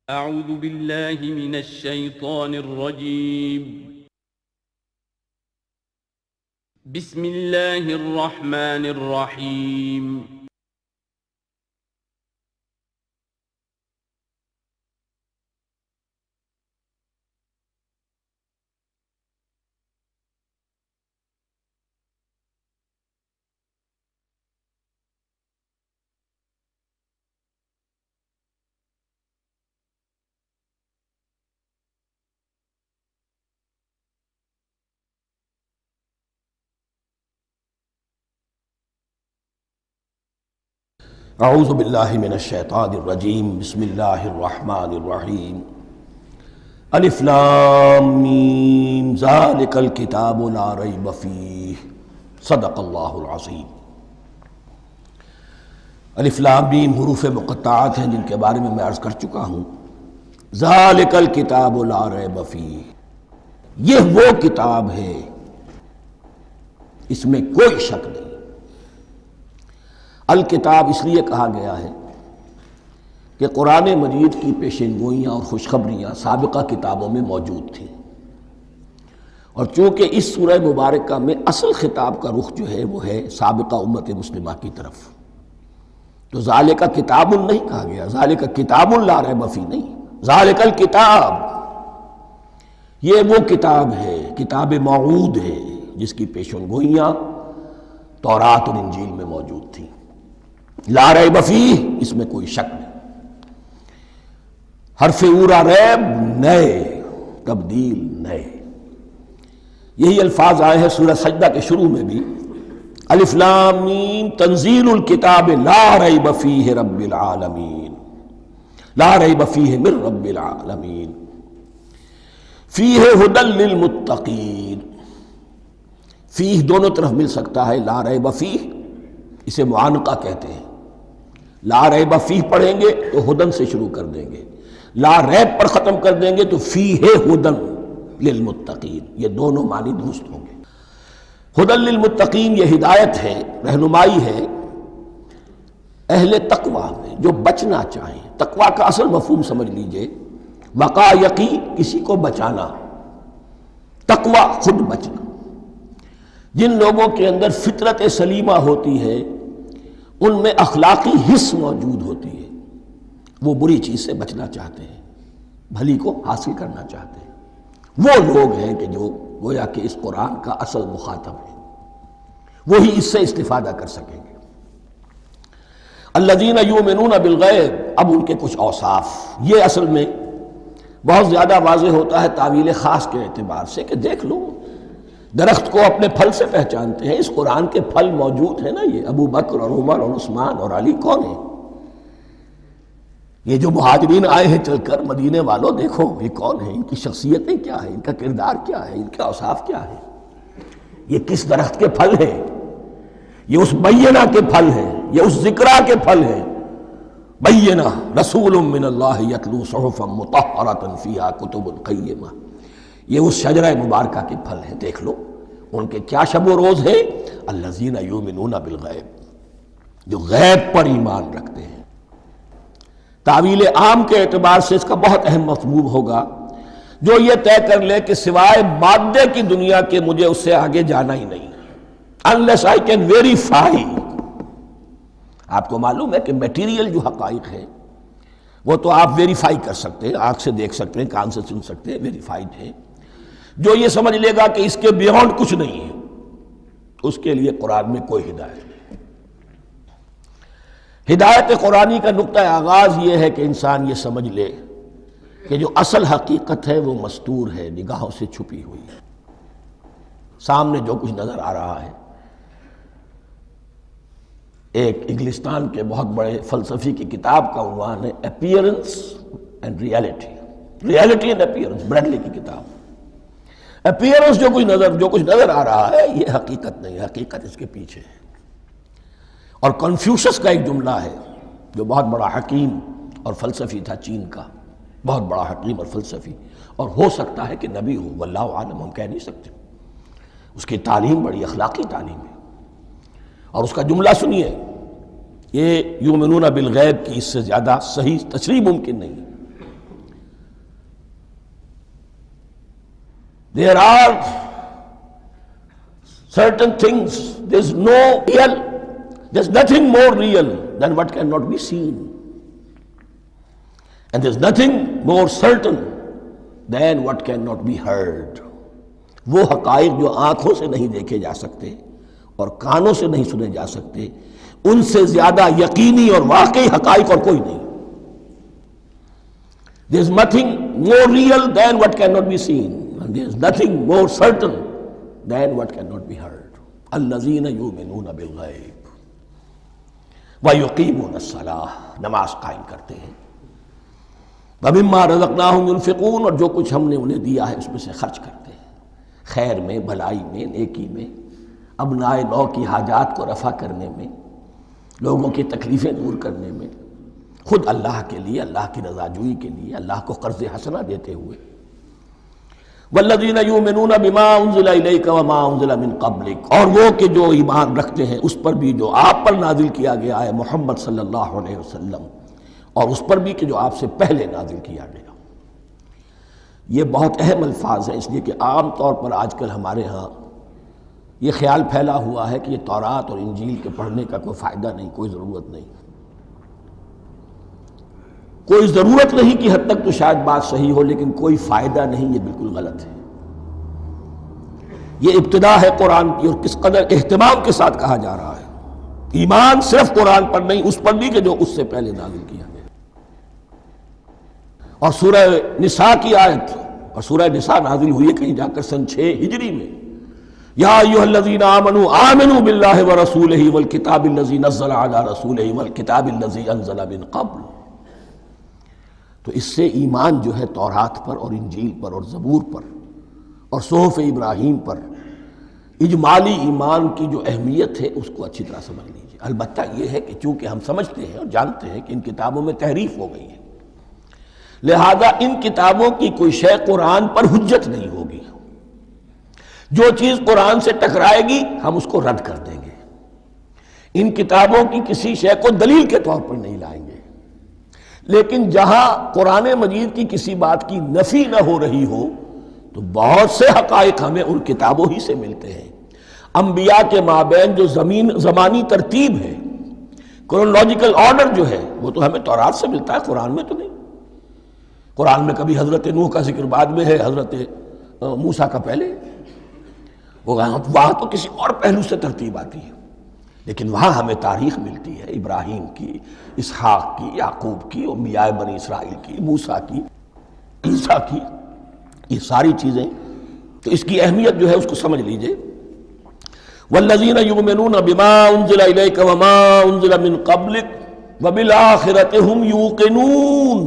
اعوذ باللہ من الشیطان الرجیم بسم اللہ الرحمن الرحیم اعوذ باللہ من الشیطان الرجیم بسم اللہ الرحمن الرحیم الف لام میم ذالک الکتاب لا ریب فیہ صدق اللہ العظیم۔ الف لام میم حروف مقطعات ہیں جن کے بارے میں عرض کر چکا ہوں۔ ذالک الکتاب لا ریب فیہ، یہ وہ کتاب ہے اس میں کوئی شک نہیں۔ الکتاب اس لیے کہا گیا ہے کہ قرآن مجید کی پیشین گوئیاں اور خوشخبریاں سابقہ کتابوں میں موجود تھیں، اور چونکہ اس سورہ مبارکہ میں اصل خطاب کا رخ جو ہے وہ ہے سابقہ امت مسلمہ کی طرف، تو ذالک کتاب نہیں کہا گیا، ذالک کتاب لا ریب فیہ نہیں، ذالک الکتاب، یہ وہ کتاب ہے، کتاب موعود ہے جس کی پیشین گوئیاں تورات اور انجیل میں موجود تھیں۔ لا ریب فیہ، اس میں کوئی شک نہیں۔ حرف اورا ریب، نئے، تبدیل، نئے، یہی الفاظ آئے ہیں سورہ سجدہ کے شروع میں بھی۔ الف لام میم تنزیل الکتاب لا ریب فیہ رب العالمین، لا ریب فیہ من رب العالمین، فیہ ھدی للمتقین۔ فیہ دونوں طرف مل سکتا ہے، لا ریب فیہ اسے معانقہ کہتے ہیں۔ لا ریب فیہ پڑھیں گے تو ہدن سے شروع کر دیں گے، لا ریب پر ختم کر دیں گے تو فیہ ہدن للمتقین، یہ دونوں معنی درست ہوں گے۔ ہدن للمتقین یہ ہدایت ہے، رہنمائی ہے اہل تقوی میں جو بچنا چاہیں۔ تقوی کا اصل مفہوم سمجھ لیجئے، وقا یقی کسی کو بچانا، تقوی خود بچنا۔ جن لوگوں کے اندر فطرت سلیمہ ہوتی ہے ان میں اخلاقی حس موجود ہوتی ہے، وہ بری چیز سے بچنا چاہتے ہیں، بھلی کو حاصل کرنا چاہتے ہیں۔ وہ لوگ ہیں کہ جو گویا کہ اس قرآن کا اصل مخاطب ہے، وہی اس سے استفادہ کر سکیں گے۔ الذین یؤمنون بالغیب، اب ان کے کچھ اوصاف، یہ اصل میں بہت زیادہ واضح ہوتا ہے تعویل خاص کے اعتبار سے کہ دیکھ لو درخت کو اپنے پھل سے پہچانتے ہیں، اس قرآن کے پھل موجود ہیں نا، یہ ابو بکر اور عمر اور عثمان اور علی کون ہیں؟ یہ جو مہاجرین آئے ہیں چل کر، مدینے والوں دیکھو یہ کون ہیں، ان کی شخصیتیں کیا ہیں، ان کا کردار کیا ہے، ان کے اوصاف کیا ہے، یہ کس درخت کے پھل ہیں، یہ اس بینہ کے پھل ہیں، یہ اس ذکرہ کے پھل ہیں۔ بینہ رسول من اللہ یتلو صحفا مطہرۃ فیہا کتب قیمہ، یہ اس شجرہ مبارکہ کے پھل ہیں۔ دیکھ لو ان کے کیا شب و روز ہیں، الذین یؤمنون بالغیب، جو غیب پر ایمان رکھتے ہیں۔ تعویل عام کے اعتبار سے اس کا بہت اہم مفہوم ہوگا، جو یہ طے کر لے کہ سوائے مادے کی دنیا کے مجھے اس سے آگے جانا ہی نہیں، unless I can verify۔ آپ کو معلوم ہے کہ میٹیریل جو حقائق ہیں وہ تو آپ ویریفائی کر سکتے ہیں، آنکھ سے دیکھ سکتے ہیں، کان سے سن سکتے ہیں، ویریفائڈ ہیں۔ جو یہ سمجھ لے گا کہ اس کے بیونڈ کچھ نہیں ہے، اس کے لیے قرآن میں کوئی ہدایت نہیں۔ ہدایت قرآنی کا نقطہ آغاز یہ ہے کہ انسان یہ سمجھ لے کہ جو اصل حقیقت ہے وہ مستور ہے، نگاہوں سے چھپی ہوئی ہے۔ سامنے جو کچھ نظر آ رہا ہے، ایک انگلستان کے بہت بڑے فلسفی کی کتاب کا عنوان ہے appearance and reality, reality and appearance, Bradley کی کتاب۔ اپیئرنس جو کچھ نظر آ رہا ہے یہ حقیقت نہیں، حقیقت اس کے پیچھے ہے۔ اور کنفیوشس کا ایک جملہ ہے جو بہت بڑا حکیم اور فلسفی تھا، چین کا بہت بڑا حکیم اور فلسفی، اور ہو سکتا ہے کہ نبی ہو، واللہ عالم، ہم کہہ نہیں سکتے۔ اس کی تعلیم بڑی اخلاقی تعلیم ہے، اور اس کا جملہ سنیے، یہ یؤمنون بالغیب کی اس سے زیادہ صحیح تشریح ممکن نہیں ہے۔ There are certain things, there's nothing more real than what cannot be seen. And there's nothing more certain than what cannot be heard. وہ حقائق جو آنکھوں سے نہیں دیکھے جا سکتے اور کانوں سے نہیں سنے جا سکتے، ان سے زیادہ یقینی اور واقعی حقائق اور کوئی نہیں. There's nothing more real than what cannot be seen, and there's nothing more certain than what cannot be heard. الذین یؤمنون بالغیب ویقیمون الصلاۃ، نماز قائم کرتے ہیں. ومما رزقناہم ينفقون، اور جو کچھ ہم نے انہیں دیا ہے اس میں سے خرچ کرتے ہیں، خیر میں، بھلائی میں، نیکی میں، ابنائے نو کی حاجات کو رفع کرنے میں، لوگوں کی تکلیفیں دور کرنے میں، خود اللہ کے لیے، اللہ کی رضا جوئی کے لیے، اللہ کو قرض حسنہ دیتے ہوئے. والذین یؤمنون بما انزل الیک وما انزل من قبلک، اور وہ کہ جو ایمان رکھتے ہیں اس پر بھی جو آپ پر نازل کیا گیا ہے محمد صلی اللہ علیہ وسلم، اور اس پر بھی کہ جو آپ سے پہلے نازل کیا گیا. یہ بہت اہم الفاظ ہیں، اس لیے کہ عام طور پر آج کل ہمارے ہاں یہ خیال پھیلا ہوا ہے کہ یہ تورات اور انجیل کے پڑھنے کا کوئی فائدہ نہیں، کوئی ضرورت نہیں. کوئی ضرورت نہیں کی حد تک تو شاید بات صحیح ہو، لیکن کوئی فائدہ نہیں، یہ بالکل غلط ہے. یہ ابتدا ہے قرآن کی، اور کس قدر اہتمام کے ساتھ کہا جا رہا ہے. ایمان صرف قرآن پر نہیں، اس پر بھی کہ جو اس سے پہلے نازل کیا گیا. اور سورہ نساء کی آیت، اور سورہ نساء نازل ہوئی ہے کہیں جا کر سن 6 ہجری میں. یا ایھا الذین آمنوا آمنوا باللہ ورسولہ والکتاب الذی نزل علی رسولہ والکتاب الذی انزل من قبل. تو اس سے ایمان جو ہے تورات پر اور انجیل پر اور زبور پر اور صحف ابراہیم پر، اجمالی ایمان کی جو اہمیت ہے اس کو اچھی طرح سمجھ لیجیے. البتہ یہ ہے کہ چونکہ ہم سمجھتے ہیں اور جانتے ہیں کہ ان کتابوں میں تحریف ہو گئی ہے، لہذا ان کتابوں کی کوئی شے قرآن پر حجت نہیں ہوگی. جو چیز قرآن سے ٹکرائے گی ہم اس کو رد کر دیں گے. ان کتابوں کی کسی شے کو دلیل کے طور پر نہیں لائیں گے. لیکن جہاں قرآن مجید کی کسی بات کی نفی نہ ہو رہی ہو تو بہت سے حقائق ہمیں ان کتابوں ہی سے ملتے ہیں. انبیاء کے مابین جو زمانی ترتیب ہے، کرونالوجیکل آرڈر جو ہے، وہ تو ہمیں تورات سے ملتا ہے، قرآن میں تو نہیں. قرآن میں کبھی حضرت نوح کا ذکر بعد میں ہے، حضرت موسیٰ کا پہلے. وہاں تو کسی اور پہلو سے ترتیب آتی ہے، لیکن وہاں ہمیں تاریخ ملتی ہے ابراہیم کی، اسحاق کی، یعقوب کی، انبیاء بنی اسرائیل کی، موسیٰ کی، عیسیٰ کی، یہ ساری چیزیں. تو اس کی اہمیت جو ہے اس کو سمجھ لیجئے. والذین یؤمنون بما انزل الیک وما انزل من قبلک وبالآخرۃ ھم یوقنون،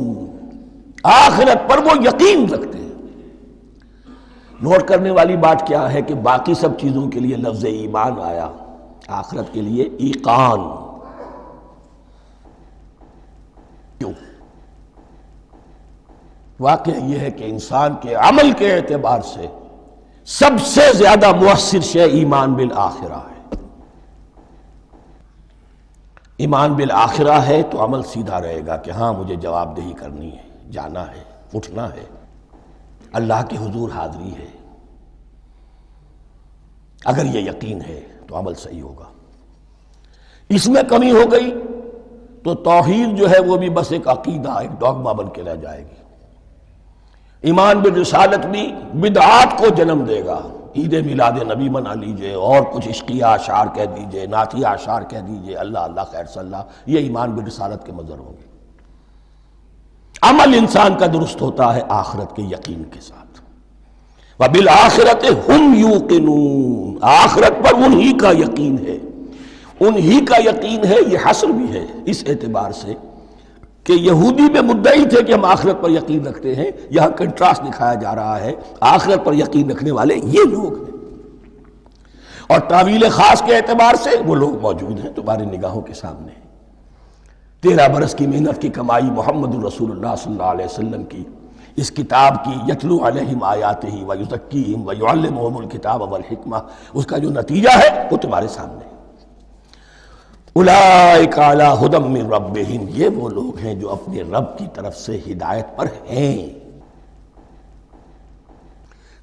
آخرت پر وہ یقین رکھتے ہیں. نوٹ کرنے والی بات کیا ہے کہ باقی سب چیزوں کے لیے لفظ ایمان آیا، آخرت کے لیے ایقان. کیوں؟ واقعہ یہ ہے کہ انسان کے عمل کے اعتبار سے سب سے زیادہ مؤثر شے ایمان بالآخرہ ہے. ایمان بالآخرہ ہے تو عمل سیدھا رہے گا کہ ہاں مجھے جواب دہی کرنی ہے، جانا ہے، اٹھنا ہے، اللہ کے حضور حاضری ہے. اگر یہ یقین ہے تو عمل صحیح ہوگا. اس میں کمی ہو گئی تو توحید جو ہے وہ بھی بس ایک عقیدہ، ایک ڈوگما بن کے رہ جائے گی. ایمان بالرسالت بھی بدعات کو جنم دے گا. عید میلاد نبی منا لیجئے، اور کچھ عشقیہ اشعار کہہ دیجئے، نعتیہ اشعار کہہ دیجئے، اللہ اللہ خیر صلی اللہ، یہ ایمان بالرسالت کے مظہر ہوں گے. عمل انسان کا درست ہوتا ہے آخرت کے یقین کے ساتھ. وبالآخرۃ ھم یوقنون، آخرت پر انہی کا یقین ہے، انہی کا یقین ہے. یہ حصر بھی ہے اس اعتبار سے کہ یہودی میں مدعی تھے کہ ہم آخرت پر یقین رکھتے ہیں، یہاں کنٹراسٹ دکھایا جا رہا ہے، آخرت پر یقین رکھنے والے یہ لوگ ہیں. اور تعویل خاص کے اعتبار سے وہ لوگ موجود ہیں تمہاری نگاہوں کے سامنے. 13 برس کی محنت کی کمائی محمد الرسول اللہ صلی اللہ علیہ وسلم کی، اس کتاب کی، یتلو علیہم آیاتہ ویزکیہم ویعلمہم الکتاب والحکمہ، اس کا جو نتیجہ ہے وہ تمہارے سامنے. اولئک علی ھدی من ربہم، یہ وہ لوگ ہیں جو اپنے رب کی طرف سے ہدایت پر ہیں.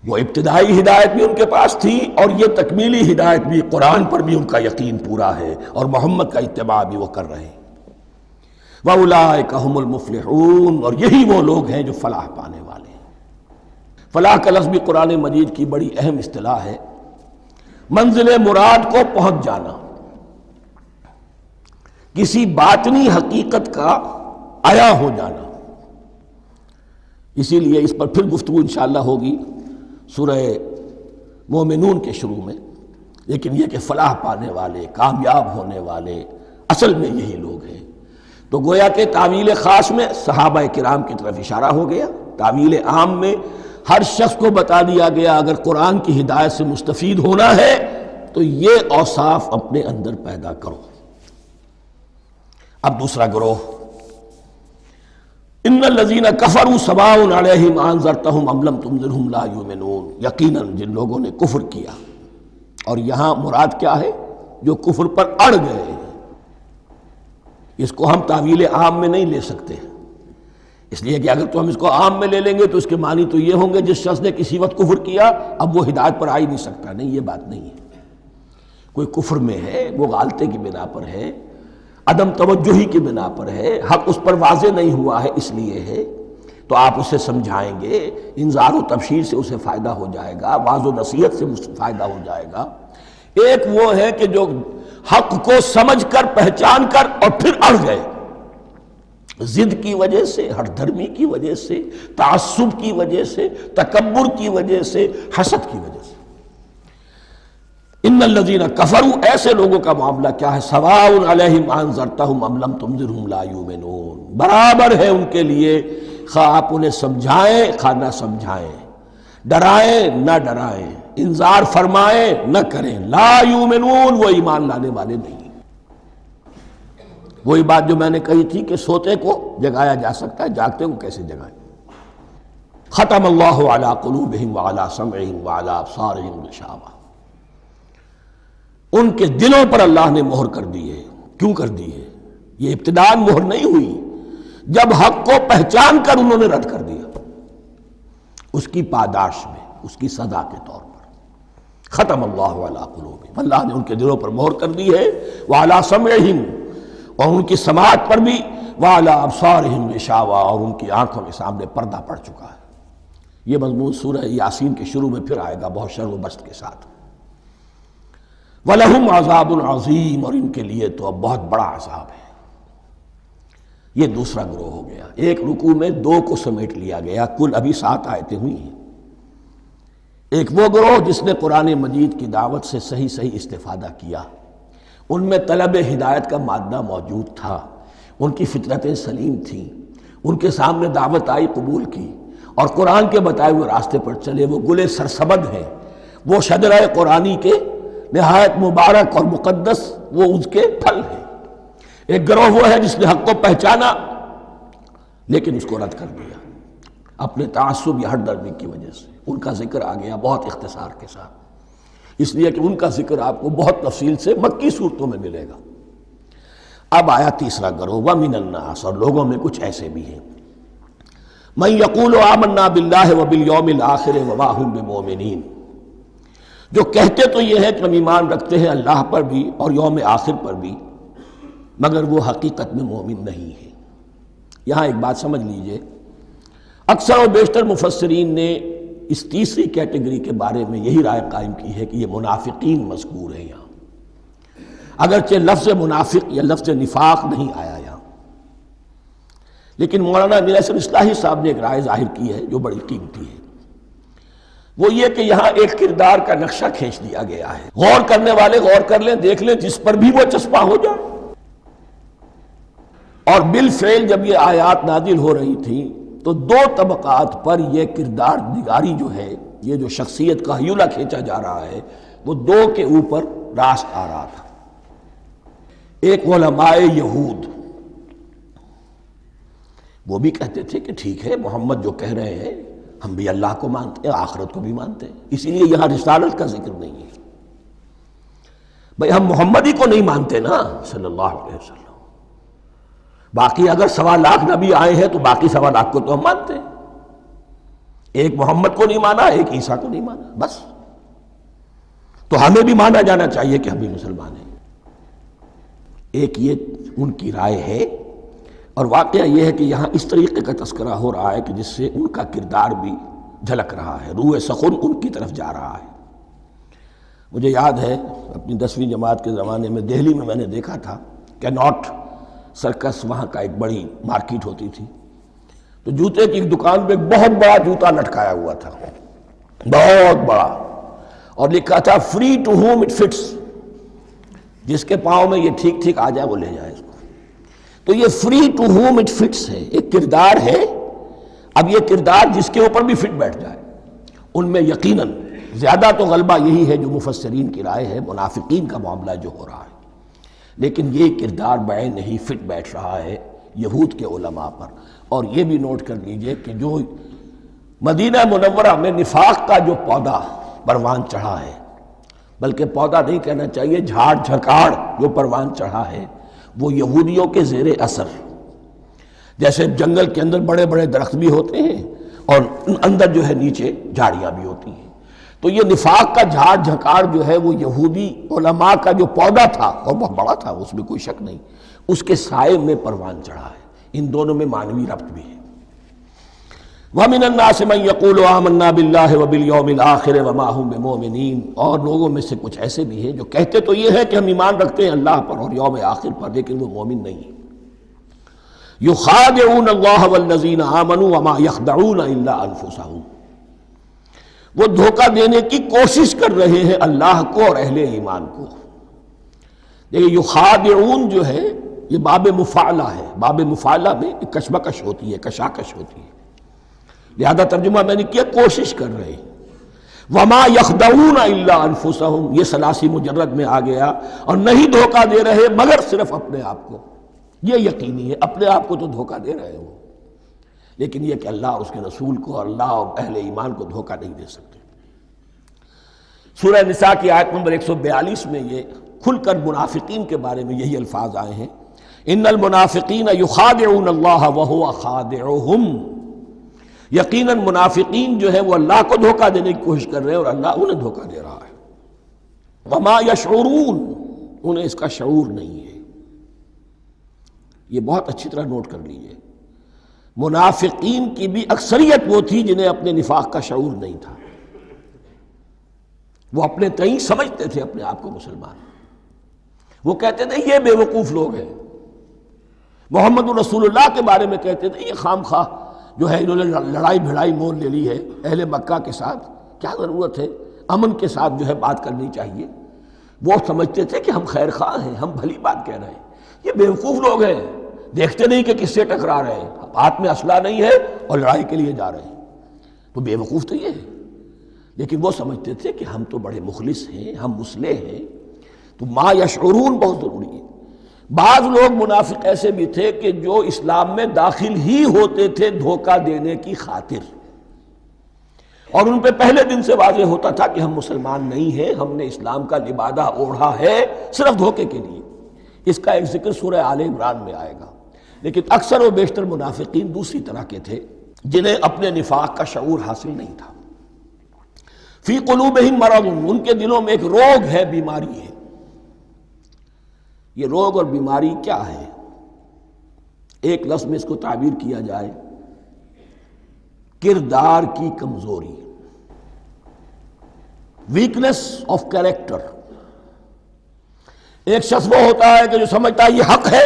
وہ ابتدائی ہدایت بھی ان کے پاس تھی اور یہ تکمیلی ہدایت بھی، قرآن پر بھی ان کا یقین پورا ہے اور محمد کا اتباع بھی وہ کر رہے ہیں۔ وَأُولَٰئِكَ هُمُ الْمُفْلِحُونَ، اور یہی وہ لوگ ہیں جو فلاح پانے والے ہیں۔ فلاح کا لفظ بھی قرآن مجید کی بڑی اہم اصطلاح ہے، منزل مراد کو پہنچ جانا، کسی باطنی حقیقت کا عیا ہو جانا۔ اسی لیے اس پر پھر گفتگو انشاءاللہ ہوگی سورہ مومنون کے شروع میں، لیکن یہ کہ فلاح پانے والے، کامیاب ہونے والے اصل میں یہی لوگ ہیں۔ تو گویا کہ تعویل خاص میں صحابہ کرام کی طرف اشارہ ہو گیا، تعویل عام میں ہر شخص کو بتا دیا گیا اگر قرآن کی ہدایت سے مستفید ہونا ہے تو یہ اوصاف اپنے اندر پیدا کرو۔ اب دوسرا گروہ، ان الذین کفروا سواء علیہم انذرتہم ام لم تنذرہم لا یؤمنون، یقیناً جن لوگوں نے کفر کیا، اور یہاں مراد کیا ہے؟ جو کفر پر اڑ گئے ہیں۔ اس کو ہم تعویل عام میں نہیں لے سکتے، اس لیے کہ اگر تو ہم اس کو عام میں لے لیں گے تو اس کے معنی تو یہ ہوں گے جس شخص نے کسی وقت کفر کیا اب وہ ہدایت پر آ ہی نہیں سکتا۔ نہیں، یہ بات نہیں ہے۔ کوئی کفر میں ہے، وہ غالطے کی بنا پر ہے، عدم توجہی کی بنا پر ہے، حق اس پر واضح نہیں ہوا ہے اس لیے ہے، تو آپ اسے سمجھائیں گے، انذار و تبشیر سے اسے فائدہ ہو جائے گا، واعظ و نصیحت سے فائدہ ہو جائے گا۔ ایک وہ ہے کہ جو حق کو سمجھ کر، پہچان کر اور پھر اڑ گئے، ضد کی وجہ سے، ہٹ دھرمی کی وجہ سے، تعصب کی وجہ سے، تکبر کی وجہ سے، حسد کی وجہ سے۔ ان الذین کفروا، ایسے لوگوں کا معاملہ کیا ہے؟ سواء علیہم انذرتہم ام لم تنذرہم لا یؤمنون، برابر ہے ان کے لیے خواہ آپ انہیں سمجھائیں خواہ نہ سمجھائیں، ڈرائیں نہ ڈرائیں، انذار فرمائیں نہ کریں، لا یؤمنون، وہ ایمان لانے والے نہیں۔ وہی بات جو میں نے کہی تھی کہ سوتے کو جگایا جا سکتا ہے، جاگتے کو کیسے جگائیں؟ ختم اللہ علی قلوبہم وعلی سمعہم وعلی ابصارہم غشاوہ، ان کے دلوں پر اللہ نے مہر کر دی ہے۔ کیوں کر دی ہے؟ یہ ابتداءً مہر نہیں ہوئی، جب حق کو پہچان کر انہوں نے رد کر دیا، اس کی پاداش میں، اس کی سزا کے طور پر۔ ختم اللہ علی قلوبہم، اللہ نے ان کے دلوں پر مہر کر دی ہے، وعلی سمعہم، اور ان کی سماعت پر بھی، وعلی ابصارہم غشاوہ، اور ان کی آنکھوں کے سامنے پردہ پڑ چکا ہے۔ یہ مضمون سورہ یاسین کے شروع میں پھر آئے گا بہت شر و بست کے ساتھ۔ وَلَهُمْ عَذَابٌ عَظِيمٌ، اور ان کے لیے تو اب بہت بڑا عذاب ہے۔ یہ دوسرا گروہ ہو گیا، ایک رکوع میں دو کو سمیٹ لیا گیا، کل ابھی 7 آیتیں ہوئی ہیں۔ ایک وہ گروہ جس نے قرآن مجید کی دعوت سے صحیح صحیح استفادہ کیا، ان میں طلب ہدایت کا مادہ موجود تھا، ان کی فطرتیں سلیم تھیں، ان کے سامنے دعوت آئی، قبول کی، اور قرآن کے بتائے ہوئے راستے پر چلے۔ وہ گلے سرسبد ہیں، وہ شجرہ قرآنی کے نہایت مبارک اور مقدس وہ اس کے پھل ہیں۔ ایک گروہ وہ ہے جس نے حق کو پہچانا لیکن اس کو رد کر دیا اپنے تعصب یا ہٹ درمی کی وجہ سے۔ ان کا ذکر آ گیا بہت اختصار کے ساتھ، اس لیے کہ ان کا ذکر آپ کو بہت تفصیل سے مکی صورتوں میں ملے گا۔ اب آیا تیسرا گروہ، وَمِنَ النَّاسِ، اور لوگوں میں کچھ ایسے بھی ہیں، مَن يَقُولُ آمَنَّا بِاللَّهِ وَبِالْيَوْمِ الْآخِرِ وَمَا هُم بِمُؤْمِنِينَ، جو کہتے تو یہ ہے کہ ہم ایمان رکھتے ہیں اللہ پر بھی اور یوم آخر پر بھی، مگر وہ حقیقت میں مومن نہیں ہے۔ یہاں ایک بات سمجھ لیجئے، اکثر و بیشتر مفسرین نے اس تیسری کیٹیگری کے بارے میں یہی رائے قائم کی ہے کہ یہ منافقین مذکور ہیں یہاں، اگرچہ لفظ منافق یا لفظ نفاق نہیں آیا یہاں، لیکن مولانا امیر احسن اصلاحی صاحب نے ایک رائے ظاہر کی ہے جو بڑی قیمتی ہے، وہ یہ کہ یہاں ایک کردار کا نقشہ کھینچ دیا گیا ہے۔ غور کرنے والے غور کر لیں، دیکھ لیں، جس پر بھی وہ چسپاں ہو جائے۔ اور بالفعل جب یہ آیات نازل ہو رہی تھیں تو دو طبقات پر یہ کردار نگاری جو ہے، یہ جو شخصیت کا ہیولہ کھینچا جا رہا ہے، وہ دو کے اوپر راست آ رہا تھا۔ ایک علماء یہود، وہ بھی کہتے تھے کہ ٹھیک ہے محمد جو کہہ رہے ہیں، ہم بھی اللہ کو مانتے ہیں، آخرت کو بھی مانتے ہیں، اسی لیے یہاں رسالت کا ذکر نہیں ہے۔ بھئی ہم محمد ہی کو نہیں مانتے نا صلی اللہ علیہ وسلم، باقی اگر 1.25 لاکھ نبی آئے ہیں تو باقی 1.25 لاکھ کو تو ہم مانتے ہیں۔ ایک محمد کو نہیں مانا، ایک عیسیٰ کو نہیں مانا، بس۔ تو ہمیں بھی مانا جانا چاہیے کہ ہم بھی مسلمان ہیں۔ ایک یہ ان کی رائے ہے، اور واقعہ یہ ہے کہ یہاں اس طریقے کا تذکرہ ہو رہا ہے کہ جس سے ان کا کردار بھی جھلک رہا ہے، روح سخن ان کی طرف جا رہا ہے۔ مجھے یاد ہے اپنی 10ویں جماعت کے زمانے میں دہلی میں نے دیکھا تھا کہ ناٹ سرکس، وہاں کا ایک بڑی مارکیٹ ہوتی تھی، تو جوتے کی ایک دکان پہ ایک بہت بڑا جوتا لٹکایا ہوا تھا، بہت بڑا، اور لکھا تھا free to home it fits, جس کے پاؤں میں یہ ٹھیک ٹھیک آ جائے وہ لے جائے اس کو۔ تو یہ free to home it fits ہے، ایک کردار ہے۔ اب یہ کردار جس کے اوپر بھی فٹ بیٹھ جائے، ان میں یقیناً زیادہ تو غلبہ یہی ہے جو مفسرین کی رائے ہے، منافقین کا معاملہ جو ہو رہا ہے، لیکن یہ کردار بعین نہیں فٹ بیٹھ رہا ہے یہود کے علماء پر۔ اور یہ بھی نوٹ کر لیجئے کہ جو مدینہ منورہ میں نفاق کا جو پودا پروان چڑھا ہے، بلکہ پودا نہیں کہنا چاہیے، جھاڑ جھکاڑ جو پروان چڑھا ہے، وہ یہودیوں کے زیر اثر، جیسے جنگل کے اندر بڑے بڑے درخت بھی ہوتے ہیں اور اندر جو ہے نیچے جھاڑیاں بھی ہوتی ہیں، تو یہ نفاق کا جھاڑ جھکاڑ جو ہے وہ یہودی علماء کا جو پودا تھا، اور بہت بڑا تھا، اس میں کوئی شک نہیں، اس کے سائے میں پروان چڑھا ہے۔ ان دونوں میں معنوی ربط بھی ہے۔ وَمِنَ النَّاسِ مَن يَقُولُ آمَنَّا بِاللَّهِ وَبِالْيَوْمِ الْآخِرِ وَمَا هُم بِمُؤْمِنِينَ، اور لوگوں میں سے کچھ ایسے بھی ہیں جو کہتے تو یہ ہے کہ ہم ایمان رکھتے ہیں اللہ پر اور یوم آخر پر، لیکن وہ مومن نہیں ہیں۔ يُخَادِعُونَ اللَّهَ وَالَّذِينَ آمَنُوا وَمَا يَخْدَعُونَ إِلَّا أَنفُسَهُمْ، وہ دھوکہ دینے کی کوشش کر رہے ہیں اللہ کو اور اہل ایمان کو۔ دیکھیں یخادعون جو ہے یہ باب مفعلہ ہے، باب مفعلہ میں ایک کشمکش ہوتی ہے، کشاکش ہوتی ہے، لہذا ترجمہ میں نے کیا کوشش کر رہے ہیں۔ وما یخدعون الا انفسهم، یہ ثلاثی مجرد میں آ گیا، اور نہیں دھوکہ دے رہے مگر صرف اپنے آپ کو۔ یہ یقینی ہے اپنے آپ کو تو دھوکہ دے رہے ہو، لیکن یہ کہ اللہ اور اس کے رسول کو اور اللہ اور اہل ایمان کو دھوکہ نہیں دے سکتے۔ سورہ نساء کی آیت نمبر 142 میں یہ کھل کر منافقین کے بارے میں یہی الفاظ آئے ہیں، ان المنافقین یخادعون اللہ وہو خادعہم، یقیناً منافقین جو ہے وہ اللہ کو دھوکہ دینے کی کوشش کر رہے ہیں اور اللہ انہیں دھوکہ دے رہا ہے۔ وما یشعرون، انہیں اس کا شعور نہیں ہے۔ یہ بہت اچھی طرح نوٹ کر لیجئے، منافقین کی بھی اکثریت وہ تھی جنہیں اپنے نفاق کا شعور نہیں تھا، وہ اپنے تئیں سمجھتے تھے اپنے آپ کو مسلمان، وہ کہتے تھے یہ بے وقوف لوگ ہیں، محمد رسول اللہ کے بارے میں کہتے تھے یہ خام خواہ جو ہے انہوں نے لڑائی بھڑائی مول لے لی ہے اہل مکہ کے ساتھ، کیا ضرورت ہے، امن کے ساتھ جو ہے بات کرنی چاہیے۔ وہ سمجھتے تھے کہ ہم خیر خواہ ہیں، ہم بھلی بات کہہ رہے ہیں، یہ بیوقوف لوگ ہیں، دیکھتے نہیں کہ کس سے ٹکرا رہے ہیں، ہاتھ میں اسلحہ نہیں ہے اور لڑائی کے لیے جا رہے ہیں، تو بیوقوف تو یہ ہے۔ لیکن وہ سمجھتے تھے کہ ہم تو بڑے مخلص ہیں، ہم مصلح ہیں۔ تو ما یشعرون بہت ضروری ہے۔ بعض لوگ منافق ایسے بھی تھے کہ جو اسلام میں داخل ہی ہوتے تھے دھوکہ دینے کی خاطر، اور ان پہ پہلے دن سے واضح ہوتا تھا کہ ہم مسلمان نہیں ہیں، ہم نے اسلام کا لبادہ اوڑھا ہے صرف دھوکے کے لیے۔ اس کا ایک ذکر سورہ آل عمران میں آئے گا۔ لیکن اکثر و بیشتر منافقین دوسری طرح کے تھے جنہیں اپنے نفاق کا شعور حاصل نہیں تھا۔ فی قلوبہم مرض، ان کے دلوں میں ایک روگ ہے، بیماری ہے۔ یہ روگ اور بیماری کیا ہے؟ ایک لفظ میں اس کو تعبیر کیا جائے، کردار کی کمزوری، ویکنس آف کیریکٹر۔ ایک شخص وہ ہوتا ہے کہ جو سمجھتا ہے یہ حق ہے،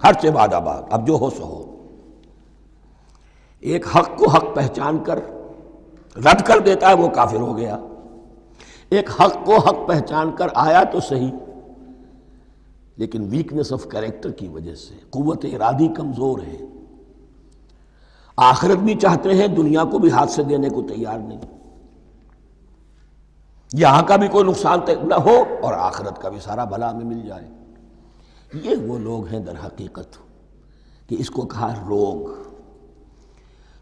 حق سے باد آباد، اب جو ہو سو ہو۔ ایک حق کو حق پہچان کر رد کر دیتا ہے، وہ کافر ہو گیا۔ ایک حق کو حق پہچان کر آیا تو صحیح، لیکن ویکنس آف کیریکٹر کی وجہ سے قوت ارادی کمزور ہے، آخرت بھی چاہتے ہیں، دنیا کو بھی ہاتھ سے دینے کو تیار نہیں، یہاں کا بھی کوئی نقصان نہ ہو اور آخرت کا بھی سارا بھلا میں مل جائے۔ یہ وہ لوگ ہیں در حقیقت کہ اس کو کہا روگ۔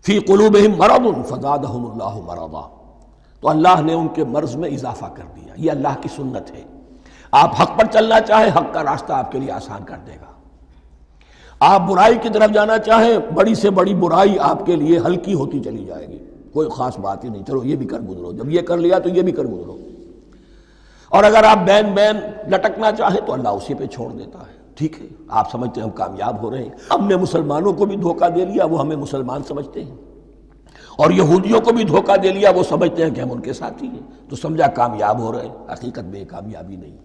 فی قلوبہم مرض فزادہم اللہ مرضا، تو اللہ نے ان کے مرض میں اضافہ کر دیا۔ یہ اللہ کی سنت ہے، آپ حق پر چلنا چاہیں حق کا راستہ آپ کے لیے آسان کر دے گا، آپ برائی کی طرف جانا چاہیں بڑی سے بڑی برائی آپ کے لیے ہلکی ہوتی چلی جائے گی۔ کوئی خاص بات ہی نہیں، چلو یہ بھی کر گزرو، جب یہ کر لیا تو یہ بھی کر گزرو۔ اور اگر آپ بین بین لٹکنا چاہیں تو اللہ اسی پہ چھوڑ دیتا ہے۔ ٹھیک ہے، آپ سمجھتے ہیں ہم کامیاب ہو رہے ہیں، ہم نے مسلمانوں کو بھی دھوکہ دے لیا، وہ ہمیں مسلمان سمجھتے ہیں، اور یہودیوں کو بھی دھوکہ دے لیا، وہ سمجھتے ہیں کہ ہم ان کے ساتھی ہیں، تو سمجھا کامیاب ہو رہے ہیں، حقیقت میں کامیابی نہیں۔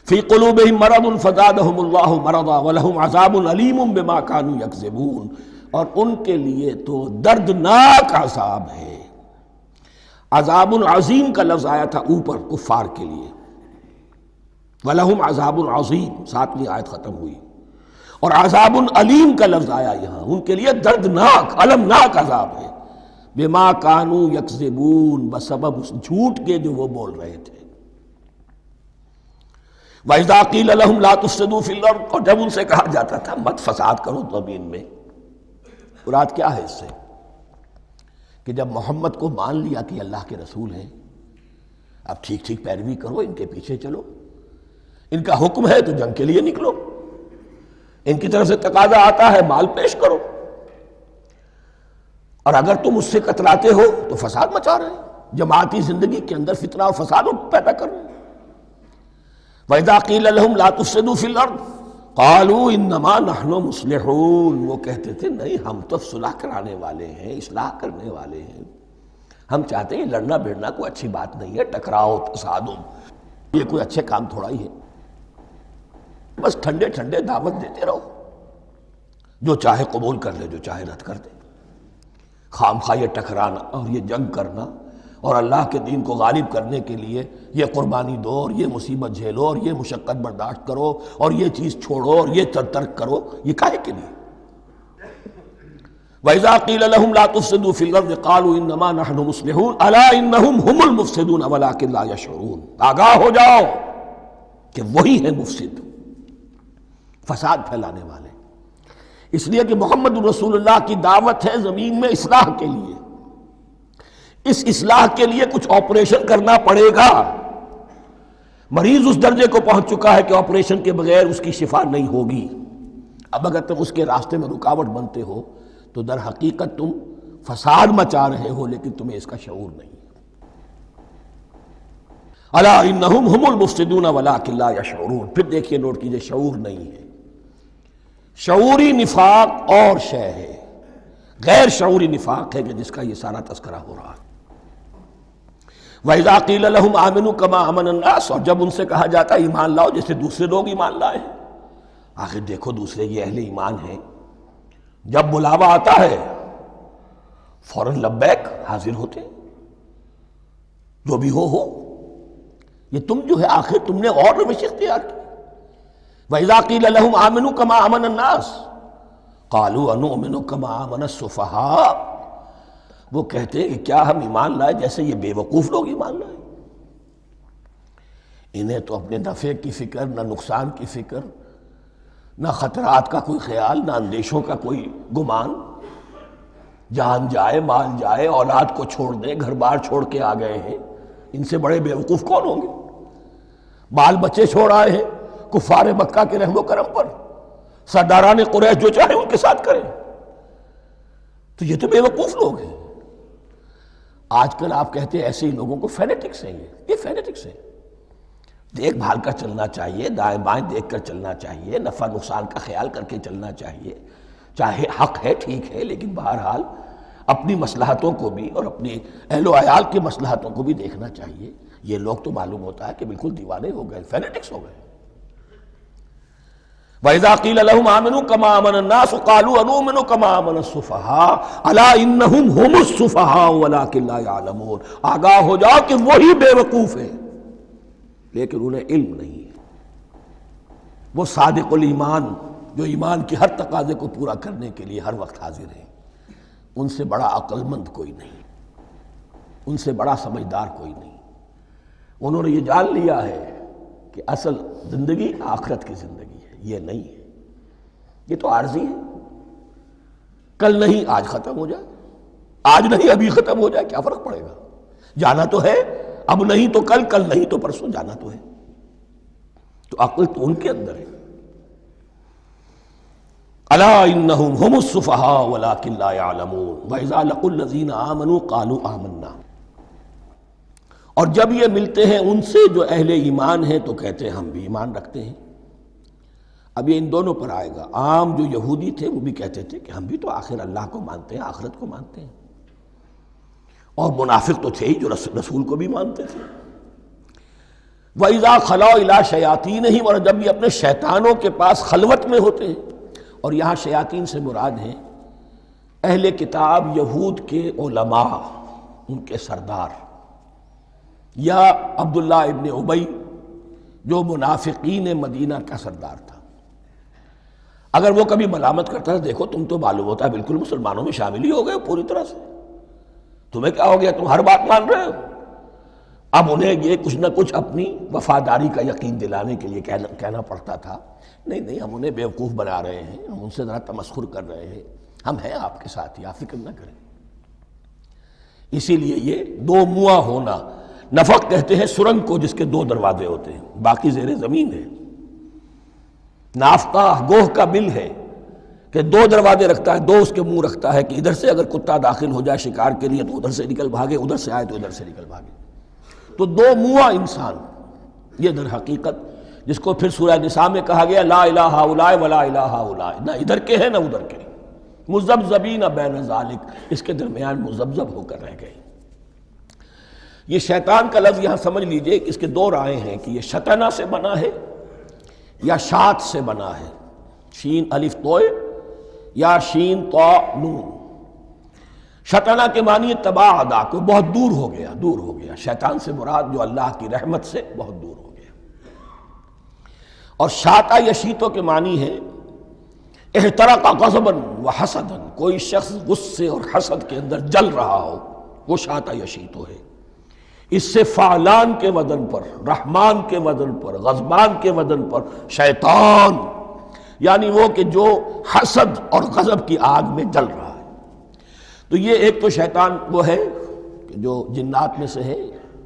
فی قلوبہم مرض فزادہم اللہ مرضا ولہم عذاب علیم بما کانوا یکذبون، اور ان کے لیے تو دردناک عذاب ہے۔ عذاب عظیم کا لفظ آیا تھا اوپر کفار کے لیے، وَلَهُمْ عَذَابٌ عَظِيمٌ، 7ویں آیت ختم ہوئی، اور عذاب علیم کا لفظ آیا یہاں، ان کے لیے دردناک المناک عذاب ہے، بما کانوا یکذبون، بسبب اس جھوٹ کے جو وہ بول رہے تھے۔ وَإِذَا قِيلَ لَهُمْ لَا تُفْسِدُوا فِي الْأَرْضِ، اور جب ان سے کہا جاتا تھا مت فساد کرو زمین میں، مراد کیا ہے اس سے؟ کہ جب محمد کو مان لیا کہ اللہ کے رسول ہیں، اب ٹھیک ٹھیک پیروی کرو، ان کے پیچھے چلو، ان کا حکم ہے تو جنگ کے لیے نکلو، ان کی طرف سے تقاضا آتا ہے مال پیش کرو، اور اگر تم اس سے کتراتے ہو تو فساد مچا رہے ہیں، جماعتی زندگی کے اندر فتنہ اور فساد پیدا کر رہے ہیں۔ وَإِذَا قِيلَ لَهُمْ لَا تُفْسِدُوا فِي الْأَرْضِ قَالُوا إِنَّمَا نَحْنُ مُصْلِحُونَ، وہ کہتے تھے نہیں ہم تو صلح کرانے والے ہیں، اصلاح کرنے والے ہیں، ہم چاہتے ہیں لڑنا بھیڑنا کوئی اچھی بات نہیں ہے، ٹکراؤ تصادم یہ کوئی اچھے کام تھوڑا ہی ہے، بس ٹھنڈے ٹھنڈے دعوت دیتے رہو، جو چاہے قبول کر لے، جو چاہے رد کر دے، خام خواہ یہ ٹکرانا اور یہ جنگ کرنا اور اللہ کے دین کو غالب کرنے کے لیے یہ قربانی دو اور یہ مصیبت جھیلو اور یہ مشقت برداشت کرو اور یہ چیز چھوڑو اور یہ ترک کرو، یہ کاہے کے لیے؟ وَإِذَا قِيلَ لَهُمْ لَا تُفْسِدُوا فِي الْأَرْضِ قَالُوا إِنَّمَا نَحْنُ مُصْلِحُونَ أَلَا إِنَّهُمْ هُمُ الْمُفْسِدُونَ وَلَٰكِن لَا يَشْعُرُونَ، آگاہ ہو جاؤ کہ وہی ہے مفسد، فساد پھیلانے والے، اس لیے کہ محمد رسول اللہ کی دعوت ہے زمین میں اصلاح کے لیے، اس اصلاح کے لیے کچھ آپریشن کرنا پڑے گا، مریض اس درجے کو پہنچ چکا ہے کہ آپریشن کے بغیر اس کی شفا نہیں ہوگی، اب اگر تم اس کے راستے میں رکاوٹ بنتے ہو تو در حقیقت تم فساد مچا رہے ہو، لیکن تمہیں اس کا شعور نہیں۔ الا انہم ہم المفسدون ولکن لا یشعرون، پھر دیکھیے نوٹ کیجئے، شعور نہیں ہے، شعوری نفاق اور شے ہے، غیر شعوری نفاق ہے کہ جس کا یہ سارا تذکرہ ہو رہا ہے۔ وَإِذَا قِيلَ لَهُمْ آمِنُوا كَمَا آمَنَ النَّاسُ، اور جب ان سے کہا جاتا ہے ایمان لاؤ جیسے دوسرے لوگ ایمان لائے، آخر دیکھو دوسرے یہ اہل ایمان ہیں، جب بلاوا آتا ہے فوراً لبیک حاضر ہوتے، جو بھی ہو، یہ تم جو ہے آخر تم نے اور روش اختیار کی۔ وَإِذَا قِيلَ لَهُمْ آمِنُوا كَمَا آمَنَ النَّاسُ قَالُوا أَنُؤْمِنُ كَمَا آمَنَ السُّفَهَاءُ، وہ کہتے ہیں کہ کیا ہم ایمان لائے جیسے یہ بے وقوف لوگ ایمان لائے، انہیں تو اپنے نفع کی فکر، نہ نقصان کی فکر، نہ خطرات کا کوئی خیال، نہ اندیشوں کا کوئی گمان، جان جائے مال جائے، اولاد کو چھوڑ دیں، گھر بار چھوڑ کے آ گئے ہیں، ان سے بڑے بے وقوف کون ہوں گے؟ بال بچے چھوڑ آئے ہیں کفار مکہ کے رحم و کرم پر، سرداران قریش جو چاہے ان کے ساتھ کریں، تو یہ تو بے وقوف لوگ ہیں۔ آج کل آپ کہتے ہیں ایسے ہی لوگوں کو فینیٹکس ہیں، یہ فینیٹکس ہیں، دیکھ بھال کر چلنا چاہیے، دائیں بائیں دیکھ کر چلنا چاہیے، نفع نقصان کا خیال کر کے چلنا چاہیے، چاہے حق ہے ٹھیک ہے، لیکن بہرحال اپنی مصلحتوں کو بھی اور اپنی اہل و عیال کی مصلحتوں کو بھی دیکھنا چاہیے۔ یہ لوگ تو معلوم ہوتا ہے کہ بالکل دیوانے ہو گئے، فینیٹکس ہو گئے۔ وَإِذَا قِيلَ لَهُمْ آمِنُوا كَمَا آمَنَ النَّاسُ قَالُوا أَنُؤْمِنُ كَمَا آمَنَ السُّفَهَاءُ أَلَا إِنَّهُمْ هُمُ السُّفَهَاءُ وَلَٰكِن لَا يَعْلَمُونَ، آگاہ ہو جاؤ کہ وہی بے وقوف ہیں لیکن انہیں علم نہیں ہے۔ وہ صادق الایمان جو ایمان کی ہر تقاضے کو پورا کرنے کے لیے ہر وقت حاضر ہیں، ان سے بڑا عقل مند کوئی نہیں، ان سے بڑا سمجھدار کوئی نہیں۔ انہوں نے یہ جان لیا ہے کہ اصل زندگی آخرت کی زندگی ہے، یہ نہیں ہے، یہ تو عارضی ہے، کل نہیں آج ختم ہو جائے، آج نہیں ابھی ختم ہو جائے، کیا فرق پڑے گا؟ جانا تو ہے، اب نہیں تو کل، کل نہیں تو پرسوں، جانا تو ہے۔ تو عقل تو ان کے اندر ہے۔ الا انہم هم السفہاء ولکن لا یعلمون واذا لقوا الذین آمنوا قالوا آمنا، اور جب یہ ملتے ہیں ان سے جو اہل ایمان ہیں تو کہتے ہیں ہم بھی ایمان رکھتے ہیں۔ اب یہ ان دونوں پر آئے گا۔ عام جو یہودی تھے وہ بھی کہتے تھے کہ ہم بھی تو آخر اللہ کو مانتے ہیں، آخرت کو مانتے ہیں، اور منافق تو تھے ہی جو رسول کو بھی مانتے تھے۔ وَإِذَا خَلَوْا إِلَىٰ شَيَاطِينِهِمْ، اور جب یہ اپنے شیطانوں کے پاس خلوت میں ہوتے ہیں، اور یہاں شیاطین سے مراد ہیں اہل کتاب یہود کے علماء، ان کے سردار، یا عبداللہ ابن ابی جو منافقین مدینہ کا سردار تھا۔ اگر وہ کبھی ملامت کرتا ہے، دیکھو تم تو معلوم ہوتا ہے بالکل مسلمانوں میں شامل ہی ہو گئے پوری طرح سے، تمہیں کیا ہو گیا، تم ہر بات مان رہے ہو۔ اب انہیں یہ کچھ نہ کچھ اپنی وفاداری کا یقین دلانے کے لیے کہنا پڑتا تھا، نہیں ہم انہیں بیوقوف بنا رہے ہیں، ہم ان سے ذرا تمسخر کر رہے ہیں، ہم ہیں آپ کے ساتھ ہی، آپ فکر نہ کریں۔ اسی لیے یہ دو منہ ہونا، نفق کہتے ہیں سرنگ کو جس کے دو دروازے ہوتے ہیں، باقی زیر زمین ہے۔ نافقہ گوہ کا بل ہے کہ دو دروازے رکھتا ہے، دو اس کے منہ رکھتا ہے کہ ادھر سے اگر کتا داخل ہو جائے شکار کے لیے تو ادھر سے نکل بھاگے، ادھر سے آئے تو ادھر سے نکل بھاگے۔ تو دو منہ انسان، یہ در حقیقت جس کو پھر سورہ نساء میں کہا گیا لا الہ ہؤلاء ولا الہ ہؤلاء، نہ ادھر کے ہیں نہ ادھر کے، مذبذبین بین ذالک، اس کے درمیان مذبذب ہو کر رہ گئے۔ یہ شیطان کا لفظ یہاں سمجھ لیجئے کہ اس کے دو رائے ہیں کہ یہ شطنہ سے بنا ہے یا شات سے بنا ہے، شین الف توئے یا شین طا نون۔ شطنہ کے معنی تباعدا، کو بہت دور ہو گیا، دور ہو گیا، شیطان سے مراد جو اللہ کی رحمت سے بہت دور ہو گیا۔ اور شاتا یشیتو کے معنی ہے احترق غضبا وحسدا، کوئی شخص غصے اور حسد کے اندر جل رہا ہو، وہ شاتا یشیتو ہے۔ اس سے فعلان کے وزن پر، رحمان کے وزن پر، غضبان کے وزن پر شیطان، یعنی وہ کہ جو حسد اور غضب کی آگ میں جل رہا ہے۔ تو یہ ایک تو شیطان وہ ہے کہ جو جنات میں سے ہے،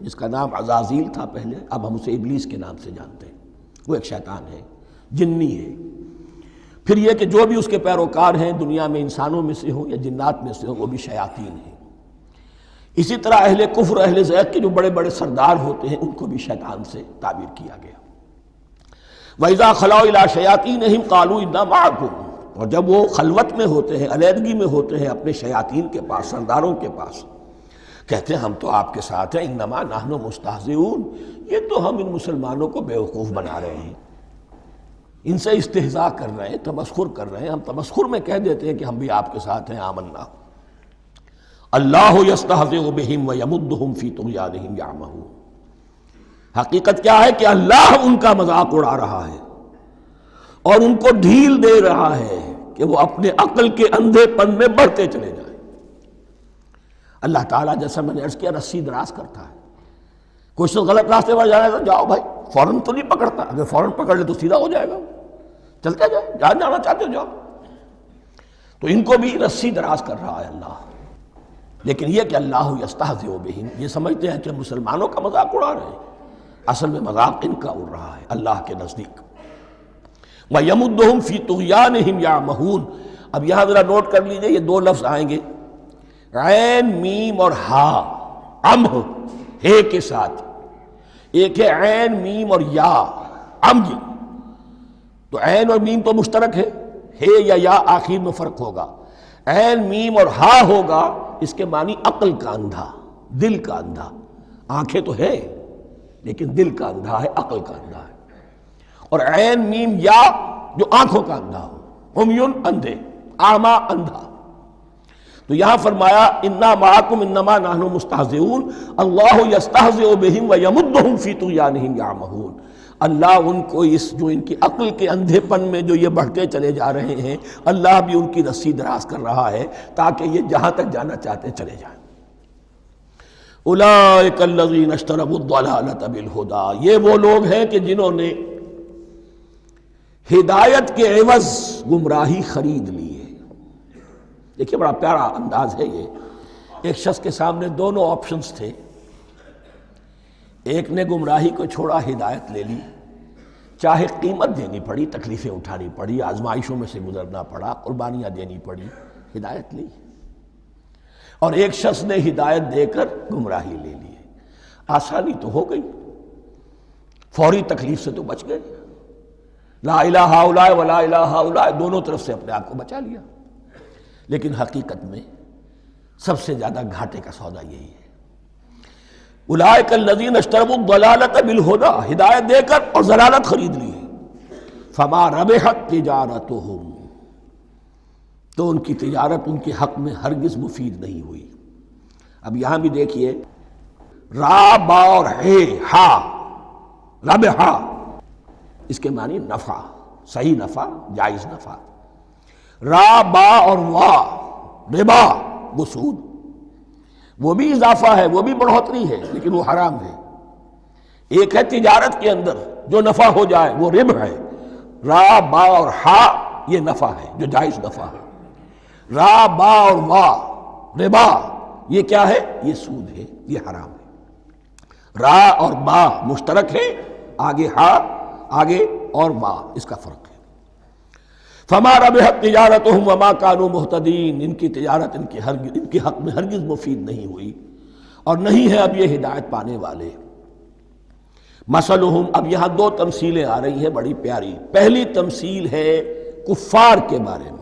جس کا نام عزازیل تھا پہلے، اب ہم اسے ابلیس کے نام سے جانتے ہیں، وہ ایک شیطان ہے، جنی ہے۔ پھر یہ کہ جو بھی اس کے پیروکار ہیں دنیا میں انسانوں میں سے ہوں یا جنات میں سے ہوں، وہ بھی شیاطین ہیں۔ اسی طرح اہل کفر، اہل زیغ کے جو بڑے بڑے سردار ہوتے ہیں، ان کو بھی شیطان سے تعبیر کیا گیا۔ وَإِذَا خَلَوْا إِلَىٰ شَيَاطِينِهِمْ قَالُوا إِنَّا مَعَكُمْ، اور جب وہ خلوت میں ہوتے ہیں، علیحدگی میں ہوتے ہیں اپنے شیاطین کے پاس، سرداروں کے پاس، کہتے ہیں ہم تو آپ کے ساتھ ہیں، انما نحن مستہزئون، یہ تو ہم ان مسلمانوں کو بیوقوف بنا رہے ہیں، ان سے استہزاء کر رہے ہیں، تمسخر کر رہے ہیں۔ ہم تمسخر میں کہہ دیتے ہیں کہ ہم بھی آپ کے ساتھ ہیں، آمنا۔ اللہ یستہزئ بہم ویمدہم فی طغیانہم یعمہون، حقیقت کیا ہے کہ اللہ ان کا مذاق اڑا رہا ہے اور ان کو ڈھیل دے رہا ہے کہ وہ اپنے عقل کے اندھے پن میں بڑھتے چلے جائیں۔ اللہ تعالیٰ جیسا میں نے عرض کیا رسی دراز کرتا ہے، کوئی شخص غلط راستے پر جانا ہے تو جاؤ بھائی، فوراً تو نہیں پکڑتا، اگر فوراً پکڑ لے تو سیدھا ہو جائے گا، چلتے جائے، جہاں جانا چاہتے ہو جاؤ۔ تو ان کو بھی رسی دراز کر رہا ہے اللہ، لیکن یہ کہ اللہ یستہزئ بہم، یہ سمجھتے ہیں کہ مسلمانوں کا مذاق اڑا رہے ہیں، اصل میں مذاق ان کا اڑ رہا ہے اللہ کے نزدیک۔ وَيَمُدُّهُمْ فِي طُغْيَانِهِمْ يَعْمَهُونَ، اب یہاں ذرا نوٹ کر لیجئے، یہ دو لفظ آئیں گے، عین میم اور ہا، امہ ہے کے ساتھ، ایک ہے عین میم اور یا امج، تو عین اور میم تو مشترک ہے یا آخر میں فرق ہوگا، عین میم اور ہا ہوگا، اس کے معنی عقل کا اندھا، دل کا اندھا، آنکھیں تو ہے لیکن دل کا اندھا ہے، عقل کا اندھا ہے۔ اور عین میم یا جو آنکھوں کا اندھا ہو، عمیٌ اندھے، اعمیٰ اندھا۔ تو یہاں فرمایا انا معکم انما نحن مستہزئون، اللہ یستہزئ بہم ویمدہم فی طغیانہم یعمہون، اللہ ان کو اس جو ان کی عقل کے اندھے پن میں جو یہ بڑھتے چلے جا رہے ہیں، اللہ بھی ان کی رسی دراز کر رہا ہے تاکہ یہ جہاں تک جانا چاہتے چلے جائیں۔ اولئک الذین اشتروا الضلالۃ بالہدی، یہ وہ لوگ ہیں کہ جنہوں نے ہدایت کے عوض گمراہی خرید لی ہے۔ دیکھیے بڑا پیارا انداز ہے یہ، ایک شخص کے سامنے دونوں آپشنز تھے، ایک نے گمراہی کو چھوڑا، ہدایت لے لی، چاہے قیمت دینی پڑی، تکلیفیں اٹھانی پڑی، آزمائشوں میں سے گزرنا پڑا، قربانیاں دینی پڑی، ہدایت لی۔ اور ایک شخص نے ہدایت دے کر گمراہی لے لی ہے۔ آسانی تو ہو گئی، فوری تکلیف سے تو بچ گئے، لا الہ الا ولا الہ الا، دونوں طرف سے اپنے آپ کو بچا لیا۔ لیکن حقیقت میں سب سے زیادہ گھاٹے کا سودا یہی ہے۔ اولئک الذین اشتروا الضلالۃ بالہدی، ہدایت دے کر اور ضلالت خرید لی ہے۔ فما ربحت تجارتہم، تو ان کی تجارت ان کے حق میں ہرگز مفید نہیں ہوئی۔ اب یہاں بھی دیکھیے، را با اور ہے ہا، ربحا، اس کے معنی نفع، صحیح نفع، جائز نفع۔ را با اور وا، ربا، وہ سود، وہ بھی اضافہ ہے، وہ بھی بڑھوتری ہے، لیکن وہ حرام ہے۔ ایک ہے تجارت کے اندر جو نفع ہو جائے وہ ربح ہے، را با اور ہا یہ نفع ہے جو جائز نفع ہے۔ را با اور وا، ربا، یہ کیا ہے؟ یہ سود ہے، یہ حرام ہے۔ را اور با مشترک ہے، آگے ہا، آگے اور با، اس کا فرق ہے۔ فما ربحت تجارتہم وما کانوا مہتدین، ان کی تجارت ان کے حق میں ہرگز مفید نہیں ہوئی اور نہیں ہے اب یہ ہدایت پانے والے۔ مثلہم، اب یہاں دو تمثیلیں آ رہی ہیں بڑی پیاری۔ پہلی تمثیل ہے کفار کے بارے میں،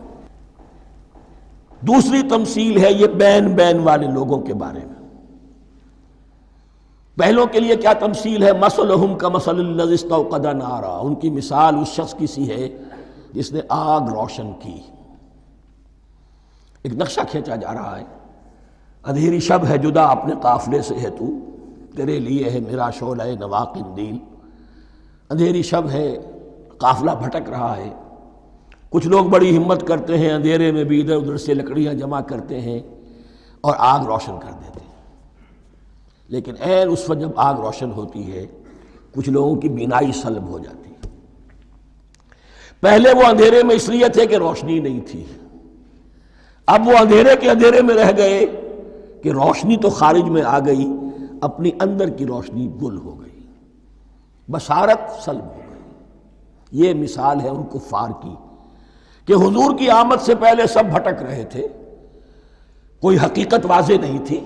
دوسری تمثیل ہے یہ بین والے لوگوں کے بارے میں۔ پہلوں کے لیے کیا تمثیل ہے؟ مثلہم کمثل الذی استوقد نارا، ان کی مثال اس شخص کی سی ہے جس نے آگ روشن کی۔ ایک نقشہ کھینچا جا رہا ہے، اندھیری شب ہے جدا اپنے قافلے سے ہے تو، تیرے لیے ہے میرا شعلہ نوا قندیل۔ اندھیری شب ہے، قافلہ بھٹک رہا ہے، کچھ لوگ بڑی ہمت کرتے ہیں، اندھیرے میں بھی ادھر ادھر سے لکڑیاں جمع کرتے ہیں اور آگ روشن کر دیتے ہیں۔ لیکن عین اس وقت جب آگ روشن ہوتی ہے کچھ لوگوں کی بینائی سلب ہو جاتی ہے۔ پہلے وہ اندھیرے میں اس لیے تھے کہ روشنی نہیں تھی، اب وہ اندھیرے کے اندھیرے میں رہ گئے کہ روشنی تو خارج میں آ گئی، اپنی اندر کی روشنی گل ہو گئی، بصارت سلب ہو گئی۔ یہ مثال ہے ان کفار کی کہ حضور کی آمد سے پہلے سب بھٹک رہے تھے، کوئی حقیقت واضح نہیں تھی،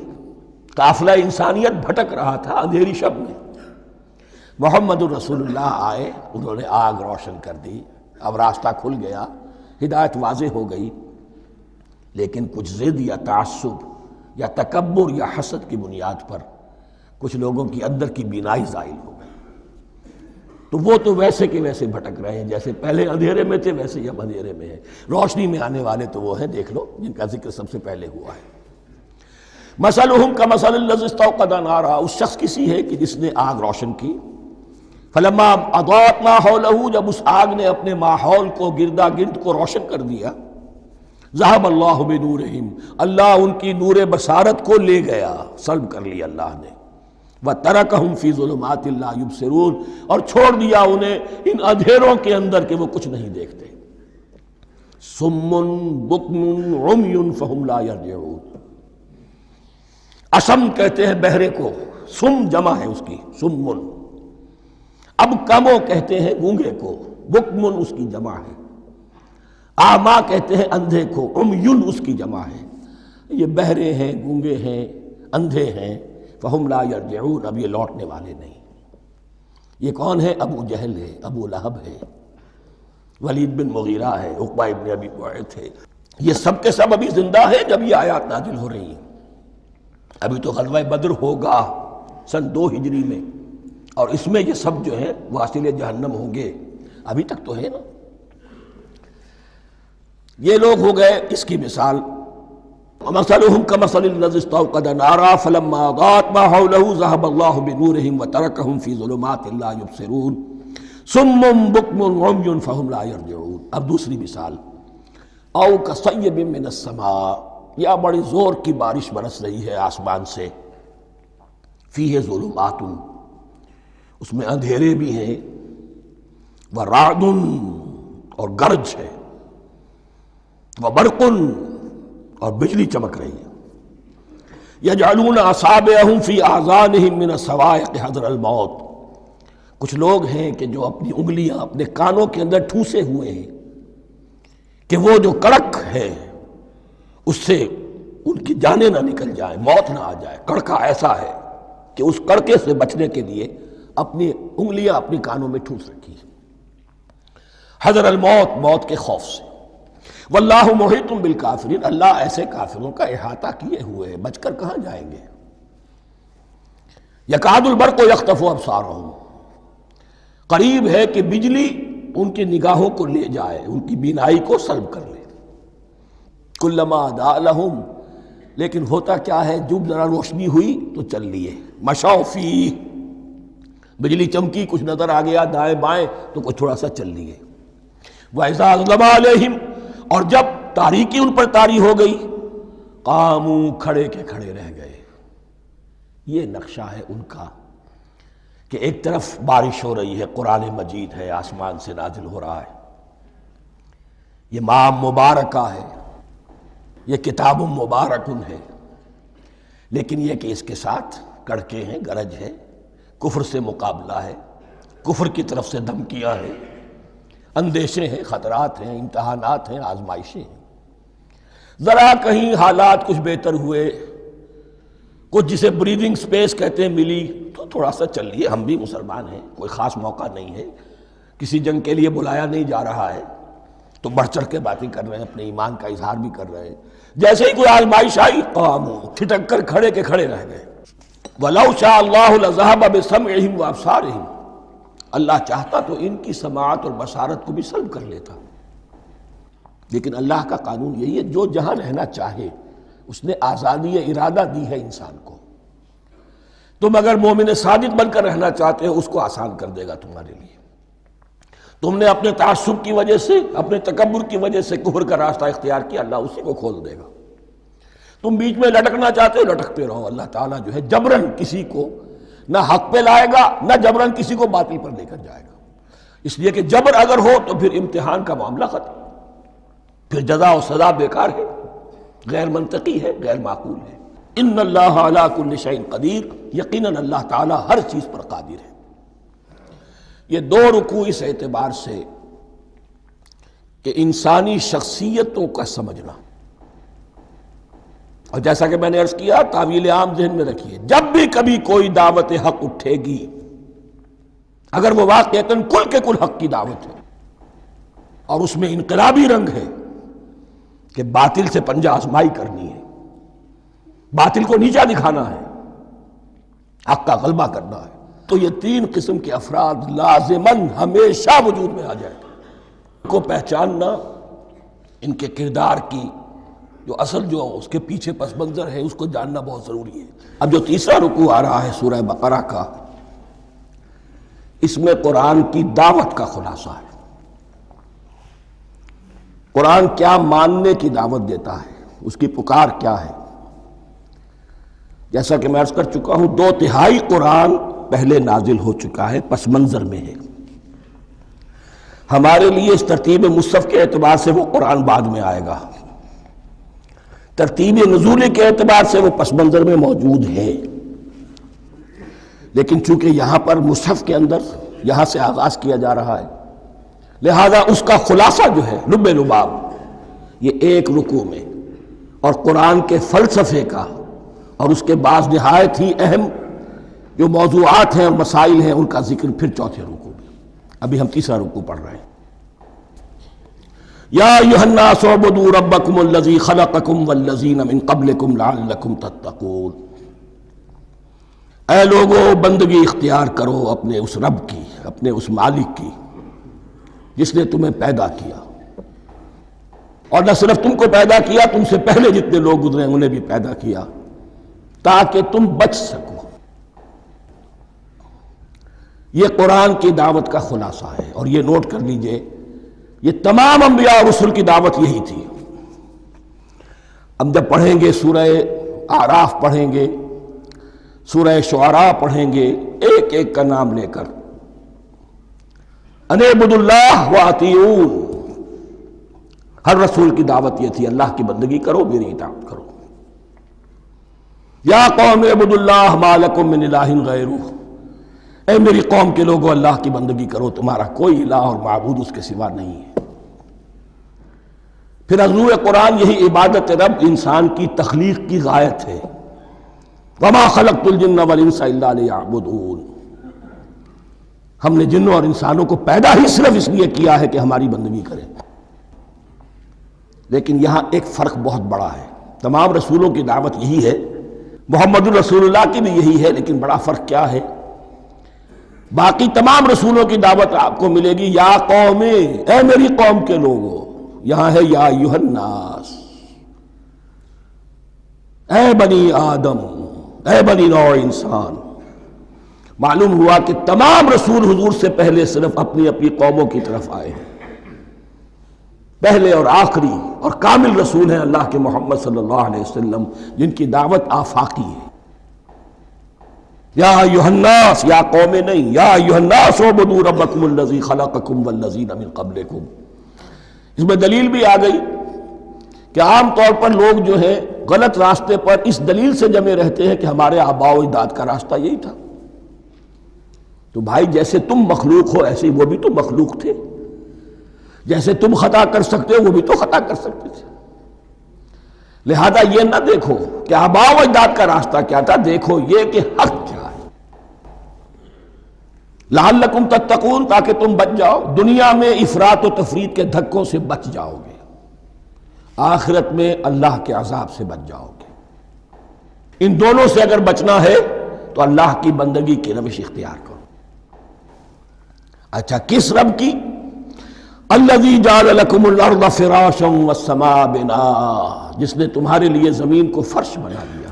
قافلہ انسانیت بھٹک رہا تھا اندھیری شب میں۔ محمد الرسول اللہ آئے، انہوں نے آگ روشن کر دی، اب راستہ کھل گیا، ہدایت واضح ہو گئی۔ لیکن کچھ ضد یا تعصب یا تکبر یا حسد کی بنیاد پر کچھ لوگوں کی اندر کی بینائی زائل ہو گئی، تو وہ تو ویسے کے ویسے بھٹک رہے ہیں، جیسے پہلے اندھیرے میں تھے ویسے ہی اب اندھیرے میں ہیں۔ روشنی میں آنے والے تو وہ ہیں، دیکھ لو، جن کا ذکر سب سے پہلے ہوا ہے۔ مثلہم کمثل الذی استوقد نارا، اس شخص کی سی ہے کہ جس نے آگ روشن کی۔ فلما اضاءت ما حولہ، جب اس آگ نے اپنے ماحول کو، گردا گرد کو روشن کر دیا، ذہب اللہ بنورہم، اللہ ان کی نور بصارت کو لے گیا، سلب کر لیا اللہ نے۔ وترکہم فی ظلمات لا یبصرون، اور چھوڑ دیا انہیں ان اندھیروں کے اندر کہ وہ کچھ نہیں دیکھتے۔ صم بکم عمی فہم لا یرجعون، اسم کہتے ہیں بہرے کو، سم جمع ہے اس کی، سمن۔ اب کمو کہتے ہیں گونگے کو، بکمن اس کی جمع ہے۔ آما کہتے ہیں اندھے کو، عمیون اس کی جمع ہے۔ یہ بہرے ہیں، گونگے ہیں، اندھے ہیں، فہم لا یرجعون، اب یہ لوٹنے والے نہیں۔ یہ کون ہے؟ ابو جہل ہے، ابو لہب ہے، ولید بن مغیرہ ہے، عقبہ ابن ابی معیط ہے۔ یہ سب کے سب ابھی زندہ ہیں جب یہ آیات نازل ہو رہی ہیں۔ ابھی تو غزوہ بدر ہوگا سن 2 ہجری میں، اور اس میں یہ سب جو ہیں واصل جہنم ہوں گے، ابھی تک تو ہے نا۔ یہ لوگ ہو گئے اس کی مثال۔ وَمَثَلُهُمْ كَمَثَلِ الَّذِي اسْتَوْقَدَ نَارًا فَلَمَّا أَضَاءَتْ مَا حَوْلَهُ ذَهَبَ اللَّهُ بِنُورِهِمْ وَتَرَكَهُمْ فِي ظُلُمَاتٍ لَا يُبْصِرُونَ صُمٌّ بُكْمٌ عُمْيٌ فَهُمْ لَا يَرْجِعُونَ۔ اب دوسری مثال، أَوْ كَصَيِّبٍ مِّنَ السَّمَاءِ، یا بڑی زور کی بارش برس رہی ہے آسمان سے، فِيهِ ظُلُمَاتٌ، اس میں اندھیرے بھی ہیں، وَرَعْدٌ، اور گرج ہے، وَبَرْقٌ، اور بجلی چمک رہی ہے، یجعلون اصابعہم فی آذانہم من الصواعق حذر الموت، کچھ لوگ ہیں کہ جو اپنی انگلیاں اپنے کانوں کے اندر ٹھوسے ہوئے ہیں کہ وہ جو کڑک ہے اس سے ان کی جانیں نہ نکل جائیں، موت نہ آ جائے۔ کڑکا ایسا ہے کہ اس کڑکے سے بچنے کے لیے اپنی انگلیاں اپنی کانوں میں ٹھوس رکھی ہیں، حذر الموت، موت کے خوف سے۔ واللہ محیط بالکافرین، اللہ ایسے کافروں کا احاطہ کیے ہوئے ہے، بچ کر کہاں جائیں گے۔ یکاد البرق یخطف ابصارہم، قریب ہے کہ بجلی ان کی نگاہوں کو لے جائے، ان کی بینائی کو سلب کر لے۔ کلما اضاء لہم، لیکن ہوتا کیا ہے، جب ذرا روشنی ہوئی تو چل لیے۔ مشوا فیہ، بجلی چمکی، کچھ نظر آ گیا دائیں بائیں تو کچھ تھوڑا سا چل لیے۔ وَإِذَا أَظْلَمَ عَلَيْهِمْ، اور جب تاریکی ان پر طاری ہو گئی، قاموا، کھڑے کے کھڑے رہ گئے۔ یہ نقشہ ہے ان کا کہ ایک طرف بارش ہو رہی ہے، قرآن مجید ہے، آسمان سے نازل ہو رہا ہے، یہ ماہ مبارکہ ہے، یہ کتاب مبارکن ہے، لیکن یہ کہ اس کے ساتھ کڑکے ہیں، گرج ہے، کفر سے مقابلہ ہے، کفر کی طرف سے دھمکیاں ہیں، اندیشے ہیں، خطرات ہیں، امتحانات ہیں، آزمائشیں ہیں۔ ذرا کہیں حالات کچھ بہتر ہوئے، کچھ جسے بریدنگ سپیس کہتے ہیں ملی، تو تھوڑا سا چل لیے، ہم بھی مسلمان ہیں، کوئی خاص موقع نہیں ہے، کسی جنگ کے لیے بلایا نہیں جا رہا ہے، تو بڑھ چڑھ کے باتیں کر رہے ہیں، اپنے ایمان کا اظہار بھی کر رہے ہیں۔ جیسے ہی کوئی آزمائش آئی، قاموا، ٹھٹک کر کھڑے کے کھڑے رہ گئے۔ وَلَوْ شَاءَ اللَّهُ لَذَهَبَ بِسَمْعِهِمْ وَأَبْصَارِهِمْ، اللہ چاہتا تو ان کی سماعت اور بصارت کو بھی سلب کر لیتا، لیکن اللہ کا قانون یہی ہے، جو جہاں رہنا چاہے اس نے آزادی ارادہ دی ہے انسان کو۔ تم اگر مومن صادق بن کر رہنا چاہتے ہو، اس کو آسان کر دے گا تمہارے لیے۔ تم نے اپنے تعصب کی وجہ سے، اپنے تکبر کی وجہ سے کفر کا راستہ اختیار کیا، اللہ اسی کو کھول دے گا۔ تم بیچ میں لٹکنا چاہتے ہو، لٹکتے رہو، اللہ تعالیٰ جو ہے جبراً کسی کو نہ حق پہ لائے گا، نہ جبراً کسی کو باطل پر لے کر جائے گا، اس لیے کہ جبر اگر ہو تو پھر امتحان کا معاملہ ختم، پھر جزا و سزا بیکار ہے، غیر منطقی ہے، غیر معقول ہے۔ ان اللہ علی کل شیء قدیر، یقیناً اللہ تعالیٰ ہر چیز پر قادر ہے۔ یہ دو رکوع اس اعتبار سے کہ انسانی شخصیتوں کا سمجھنا، اور جیسا کہ میں نے عرض کیا، تعویل عام ذہن میں رکھیے، جب بھی کبھی کوئی دعوت حق اٹھے گی، اگر وہ واقعتاً کل کے کل حق کی دعوت ہے اور اس میں انقلابی رنگ ہے کہ باطل سے پنجہ آزمائی کرنی ہے، باطل کو نیچا دکھانا ہے، حق کا غلبہ کرنا ہے، تو یہ تین قسم کے افراد لازماً ہمیشہ وجود میں آ جائیں۔ ان کو پہچاننا، ان کے کردار کی جو اصل جو اس کے پیچھے پس منظر ہے، اس کو جاننا بہت ضروری ہے۔ اب جو تیسرا رکوع آ رہا ہے سورہ بقرہ کا، اس میں قرآن کی دعوت کا خلاصہ ہے۔ قرآن کیا ماننے کی دعوت دیتا ہے، اس کی پکار کیا ہے۔ جیسا کہ میں عرض کر چکا ہوں، 2/3 قرآن پہلے نازل ہو چکا ہے، پس منظر میں ہے۔ ہمارے لیے اس ترتیب مصحف کے اعتبار سے وہ قرآن بعد میں آئے گا، ترتیب نزول کے اعتبار سے وہ پس منظر میں موجود ہے، لیکن چونکہ یہاں پر مصحف کے اندر یہاں سے آغاز کیا جا رہا ہے، لہذا اس کا خلاصہ جو ہے لب لباب یہ ایک رکوع میں، اور قرآن کے فلسفے کا اور اس کے بعض نہایت ہی اہم جو موضوعات ہیں اور مسائل ہیں ان کا ذکر پھر چوتھے رکوع میں۔ ابھی ہم تیسرا رکوع پڑھ رہے ہیں۔ یا ایھا الناس اعبدوا ربکم الذی خلقکم والذین من قبلکم لعلکم تتقون، اے لوگو بندگی اختیار کرو اپنے اس رب کی، اپنے اس مالک کی جس نے تمہیں پیدا کیا، اور نہ صرف تم کو پیدا کیا، تم سے پہلے جتنے لوگ گزرے انہیں بھی پیدا کیا تاکہ تم بچ سکو۔ یہ قرآن کی دعوت کا خلاصہ ہے، اور یہ نوٹ کر لیجئے، یہ تمام انبیاء اور رسل کی دعوت یہی تھی۔ ہم جب پڑھیں گے سورہ اعراف پڑھیں گے، سورہ شعراء پڑھیں گے، ایک ایک کا نام لے کر، ان اعبدوا اللہ واطیعون، ہر رسول کی دعوت یہ تھی، اللہ کی بندگی کرو، میری اطاعت کرو۔ یا قوم اعبدوا اللہ ما لکم من الہ غیرہ، اے میری قوم کے لوگوں اللہ کی بندگی کرو، تمہارا کوئی الہ اور معبود اس کے سوا نہیں ہے۔ پھر حضور قرآن یہی عبادت رب انسان کی تخلیق کی غایت ہے، وما خلقت الجن والانس الا لیعبدون، ہم نے جنوں اور انسانوں کو پیدا ہی صرف اس لیے کیا ہے کہ ہماری بندگی کریں۔ لیکن یہاں ایک فرق بہت بڑا ہے، تمام رسولوں کی دعوت یہی ہے، محمد الرسول اللہ کی بھی یہی ہے، لیکن بڑا فرق کیا ہے؟ باقی تمام رسولوں کی دعوت آپ کو ملے گی یا قوم، اے میری قوم کے لوگوں، یہاں ہے یا ایھا الناس، اے بنی آدم، اے بنی نوع انسان۔ معلوم ہوا کہ تمام رسول حضور سے پہلے صرف اپنی اپنی قوموں کی طرف آئے ہیں، پہلے اور آخری اور کامل رسول ہیں اللہ کے محمد صلی اللہ علیہ وسلم، جن کی دعوت آفاقی ہے۔ یا ایھا الناس، یا قوم نہیں، یا ایھا الناس اعبدوا ربکم الذی خلقکم والذین من قبلکم۔ اس میں دلیل بھی آ گئی کہ عام طور پر لوگ جو ہے غلط راستے پر اس دلیل سے جمے رہتے ہیں کہ ہمارے آباء و اجداد کا راستہ یہی تھا۔ تو بھائی جیسے تم مخلوق ہو ایسے ہی وہ بھی تو مخلوق تھے، جیسے تم خطا کر سکتے ہو وہ بھی تو خطا کر سکتے تھے۔ لہذا یہ نہ دیکھو کہ آباء و اجداد کا راستہ کیا تھا، دیکھو یہ کہ حق کیا ہے، لعلکم تتقون، تاکہ تم بچ جاؤ، دنیا میں افراط و تفریط کے دھکوں سے بچ جاؤ گے، آخرت میں اللہ کے عذاب سے بچ جاؤ گے۔ ان دونوں سے اگر بچنا ہے تو اللہ کی بندگی کی روش اختیار کرو۔ اچھا کس رب کی؟ الذی جعل لکم الارض فراشا والسماء بناء، جس نے تمہارے لیے زمین کو فرش بنا دیا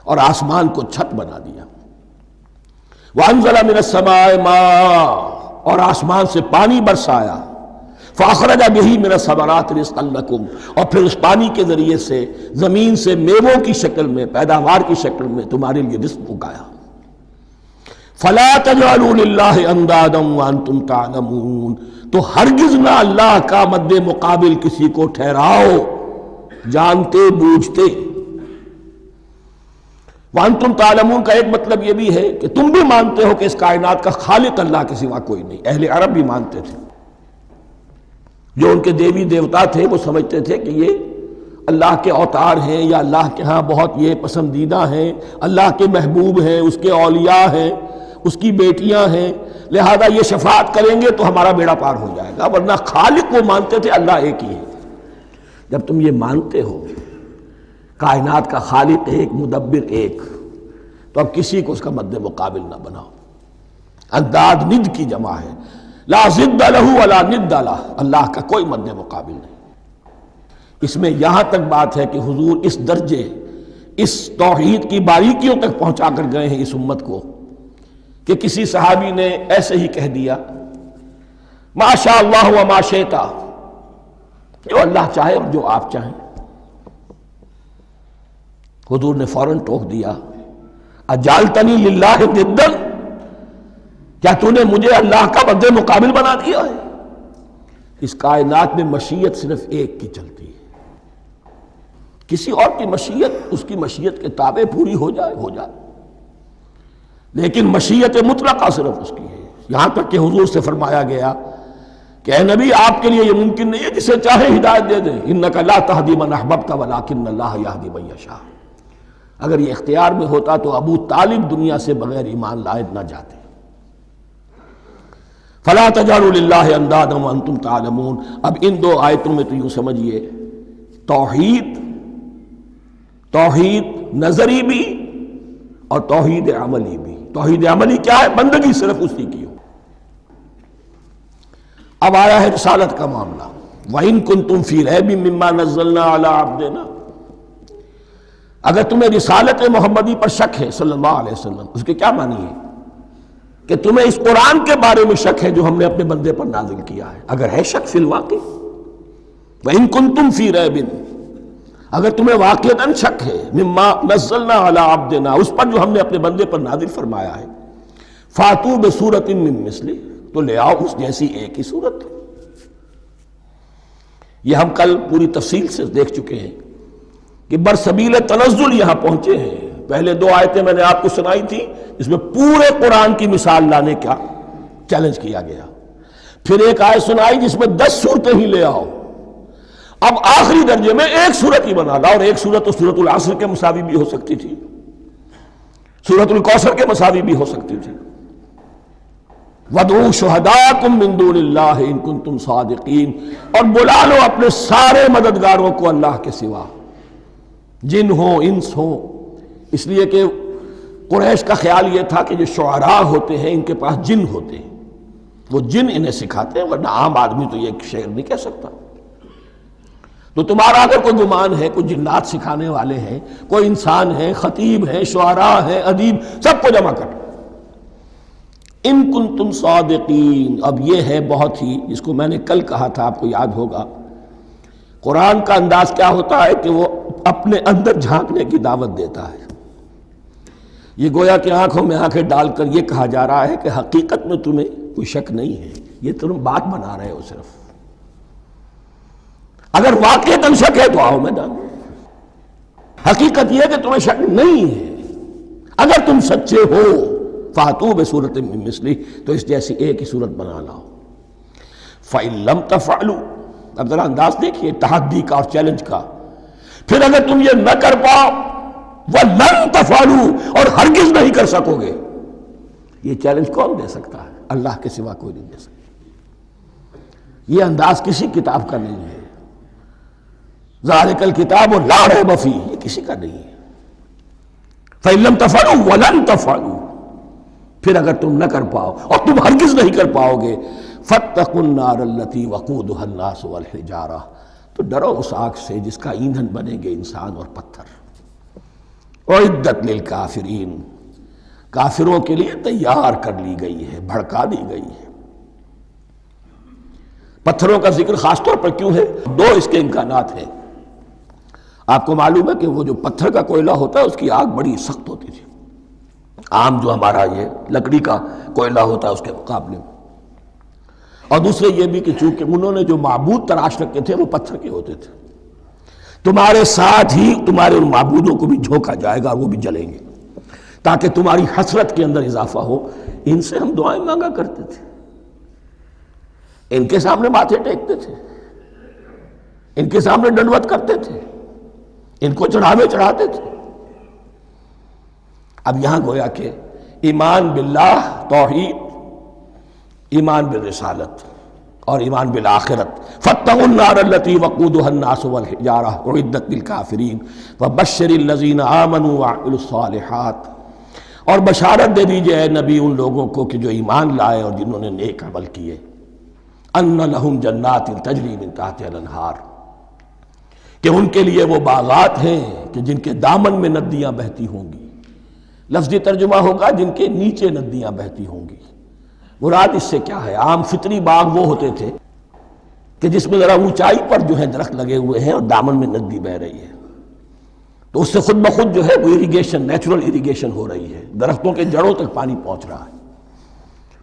اور آسمان کو چھت بنا دیا۔ وانزل من السماء ماء، اور آسمان سے پانی برسایا، فاخرج بہ من الثمرات رزقا لکم، اور پھر اس پانی کے ذریعے سے زمین سے میووں کی شکل میں، پیداوار کی شکل میں تمہارے لیے رزق اگایا۔ فلا تجعلوا للہ اندادا وانتم تعلمون، تو ہرگز نہ اللہ کا مد مقابل کسی کو ٹھہراؤ جانتے بوجھتے۔ وانتم تعلمون کا ایک مطلب یہ بھی ہے کہ تم بھی مانتے ہو کہ اس کائنات کا خالق اللہ کے سوا کوئی نہیں۔ اہل عرب بھی مانتے تھے، جو ان کے دیوی دیوتا تھے وہ سمجھتے تھے کہ یہ اللہ کے اوتار ہیں، یا اللہ کے ہاں بہت یہ پسندیدہ ہیں، اللہ کے محبوب ہیں، اس کے اولیاء ہیں، اس کی بیٹیاں ہیں، لہذا یہ شفاعت کریں گے تو ہمارا بیڑا پار ہو جائے گا۔ ورنہ خالق وہ مانتے تھے اللہ ایک ہی ہے۔ جب تم یہ مانتے ہو کائنات کا خالق ایک، مدبر ایک، تو اب کسی کو اس کا مد مقابل نہ بناؤ۔ انداد ند کی جمع ہے، لا ضد لہ ولا ند لہ، اللہ کا کوئی مد مقابل نہیں۔ اس میں یہاں تک بات ہے کہ حضور اس درجے، اس توحید کی باریکیوں تک پہنچا کر گئے ہیں اس امت کو کہ کسی صحابی نے ایسے ہی کہہ دیا ما شاء اللہ وما شئت، جو اللہ چاہے اور جو آپ چاہیں۔ حضور نے فوراً ٹوک دیا اجعلتنی للہ ندا، کیا تو نے مجھے اللہ کا مد مقابل بنا دیا ہے؟ اس کائنات میں مشیت صرف ایک کی چلتی ہے، کسی اور کی مشیت اس کی مشیت کے تابع پوری ہو جائے ہو جائے، لیکن مشیت مطلقہ صرف اس کی ہے۔ یہاں تک کہ حضور سے فرمایا گیا کہ اے نبی آپ کے لیے یہ ممکن نہیں ہے جسے چاہے ہدایت دے دیں، انک لا تہدی من احببت ولکن اللہ یہدی من یشاء۔ اگر یہ اختیار میں ہوتا تو ابو طالب دنیا سے بغیر ایمان لائے نہ جاتے۔ فلا تجعلوا للہ اندادا وانتم تعلمون۔ اب ان دو آیتوں میں تو یوں سمجھیے توحید نظری بھی اور توحید عملی بھی۔ توحید عملی کیا ہے؟ بندگی صرف اسی کی ہو۔ اب آیا ہے رسالت کا معاملہ، وَإِن كُنتُمْ فِي رَيْبٍ مِّمَّا نَزَّلْنَا عَلَىٰ عَبْدِنَا، اگر تمہیں رسالت محمدی پر شک ہے صلی اللہ علیہ وسلم، اس کے کیا معنی ہے؟ کہ تمہیں اس قرآن کے بارے میں شک ہے جو ہم نے اپنے بندے پر نازل کیا ہے۔ اگر ہے شک فی الواقع، وَإِن كُنتُمْ فِي رَيْبٍ، اگر تمہیں واقعتاً شک ہے مما نزلنا علی عبدنا، اس پر جو ہم نے اپنے بندے پر نازل فرمایا ہے، فاتو بسورۃ من مثلہ، تو لے آؤ اس جیسی ایک ہی صورت۔ یہ ہم کل پوری تفصیل سے دیکھ چکے ہیں کہ برسبیل تنزل یہاں پہنچے ہیں، پہلے 2 آیتیں میں نے آپ کو سنائی تھی، اس میں پورے قرآن کی مثال لانے کا چیلنج کیا گیا. پھر ایک آیت سنائی جس میں 10 صورتیں ہی لے آؤ. اب آخری درجے میں ایک صورت ہی بنا لا، اور ایک صورت تو سورۃ العصر کے مساوی بھی ہو سکتی تھی، سورۃ الکوثر کے مساوی بھی ہو سکتی تھی. وَادْعُوا شُهَدَاءَكُم مِّن دُونِ اللَّهِ إِن كُنتُمْ صَادِقِينَ، اور بلا لو اپنے سارے مددگاروں کو اللہ کے سوا، جن ہوں انس ہوں. اس لیے کہ قریش کا خیال یہ تھا کہ جو شعراء ہوتے ہیں ان کے پاس جن ہوتے ہیں، وہ جن انہیں سکھاتے ہیں، ورنہ عام آدمی تو یہ شعر نہیں کہہ سکتا. تو تمہارا اگر کوئی گمان ہے کوئی جنات سکھانے والے ہیں، کوئی انسان ہے، خطیب ہے، شعراء ہے، ادیب، سب کو جمع کر. ان کنتم صادقین. اب یہ ہے بہت ہی، جس کو میں نے کل کہا تھا، آپ کو یاد ہوگا، قرآن کا انداز کیا ہوتا ہے کہ وہ اپنے اندر جھانکنے کی دعوت دیتا ہے. یہ گویا کہ آنکھوں میں آنکھیں ڈال کر یہ کہا جا رہا ہے کہ حقیقت میں تمہیں کوئی شک نہیں ہے، یہ تم بات بنا رہے ہو صرف. اگر واقعتاً شک ہے تو آؤ میدان. حقیقت یہ ہے کہ تمہیں شک نہیں ہے. اگر تم سچے ہو فاتو بسورۃ من مثلہ، تو اس جیسی ایک ہی صورت بنا لاؤ. فَإِن لَمْ تَفْعَلُوا، اب ذرا انداز دیکھیے تحدی کا اور چیلنج کا. پھر اگر تم یہ نہ کر پاؤ، وَلَن تَفْعَلُوا، اور ہرگز نہیں کر سکو گے. یہ چیلنج کون دے سکتا ہے؟ اللہ کے سوا کوئی نہیں دے سکتا. یہ انداز کسی کتاب کا نہیں ہے. ذَلِكَ الْكِتَابُ لَا رَيْبَ فِيهِ، یہ کسی کا نہیں ہے. فَإِن لَمْ تَفْعَلُوا وَلَن تَفْعَلُوا، پھر اگر تم نہ کر پاؤ اور تم ہرگز نہیں کر پاؤ گے، فَاتَّقُوا النَّارَ الَّتِي وَقُودُهَا النَّاسُ وَالْحِجَارَةُ، تو ڈرو اس آگ سے جس کا ایندھن بنیں گے انسان اور پتھر. اعدت للکافرین، کافروں کے لیے تیار کر لی گئی ہے، بھڑکا دی گئی ہے. پتھروں کا ذکر خاص طور پر کیوں ہے؟ 2 اس کے امکانات ہیں. آپ کو معلوم ہے کہ وہ جو پتھر کا کوئلہ ہوتا ہے اس کی آگ بڑی سخت ہوتی تھی، عام جو ہمارا یہ لکڑی کا کوئلہ ہوتا ہے اس کے مقابلے میں. اور دوسرے یہ بھی کہ چونکہ انہوں نے جو معبود تراش رکھے تھے وہ پتھر کے ہوتے تھے، تمہارے ساتھ ہی تمہارے ان معبودوں کو بھی جھونکا جائے گا اور وہ بھی جلیں گے، تاکہ تمہاری حسرت کے اندر اضافہ ہو. ان سے ہم دعائیں مانگا کرتے تھے، ان کے سامنے ماتھے ٹیکتے تھے، ان کے سامنے ڈنڈوت کرتے تھے، ان کو چڑھاوے چڑھاتے تھے. اب یہاں گویا کہ ایمان باللہ، توحید، ایمان بالرسالت اور ایمان بالآخرت. فَاتَّقُوا النَّارَ الَّتِي وَقُودُهَا النَّاسُ وَالْحِجَارَةُ اُعِدَّتْ لِلْكَافِرِينَ وَبَشِّرِ الَّذِينَ آمَنُوا وَعَمِلُوا الصَّالِحَاتِ، اور بشارت دے دیجئے اے نبی ان لوگوں کو کہ جو ایمان لائے اور جنہوں نے نیک عمل کیے. أَنَّ لَهُمْ جَنَّاتٍ تَجْرِي مِن تَحْتِهَا الْأَنْهَارُ، کہ ان کے لیے وہ باغات ہیں کہ جن کے دامن میں ندیاں بہتی ہوں گی. لفظی ترجمہ ہوگا جن کے نیچے ندیاں بہتی ہوں گی. مراد اس سے کیا ہے؟ عام فطری باغ وہ ہوتے تھے کہ جس میں ذرا اونچائی پر جو ہے درخت لگے ہوئے ہیں اور دامن میں ندی بہ رہی ہے، تو اس سے خود بخود جو ہے وہ اریگیشن، نیچرل اریگیشن ہو رہی ہے، درختوں کے جڑوں تک پانی پہنچ رہا ہے.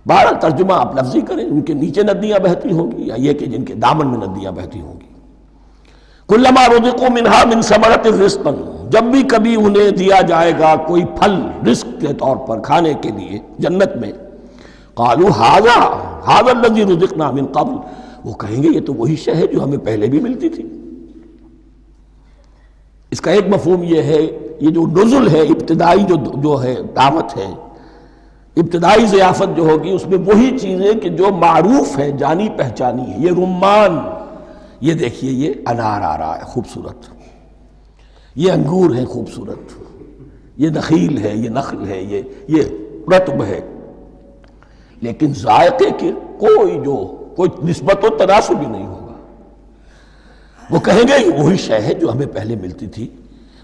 بہرحال ترجمہ آپ لفظی کریں، ان کے نیچے ندیاں بہتی ہوں گی یا یہ کہ جن کے دامن میں ندیاں بہتی ہوں گی. کلما رزقوا منها من ثمرۃ رزقا، جب بھی کبھی انہیں دیا جائے گا کوئی پھل رزق کے طور پر کھانے کے لیے جنت میں، قالوا هذا الذي رزقنا من قبل، وہ کہیں گے یہ تو وہی شے ہے جو ہمیں پہلے بھی ملتی تھی. اس کا ایک مفہوم یہ ہے، یہ جو نزل ہے، ابتدائی جو ہے دعوت ہے، ابتدائی ضیافت جو ہوگی اس میں وہی چیزیں کہ جو معروف ہے، جانی پہچانی ہے. یہ رمان، یہ دیکھیے یہ انار آ رہا ہے خوبصورت، یہ انگور ہے خوبصورت، یہ نخیل ہے، یہ نخل ہے، یہ رطب ہے، لیکن ذائقے کی کوئی نسبت و تناسب بھی نہیں ہوگا. وہ کہیں گے یہ وہی شے ہے جو ہمیں پہلے ملتی تھی.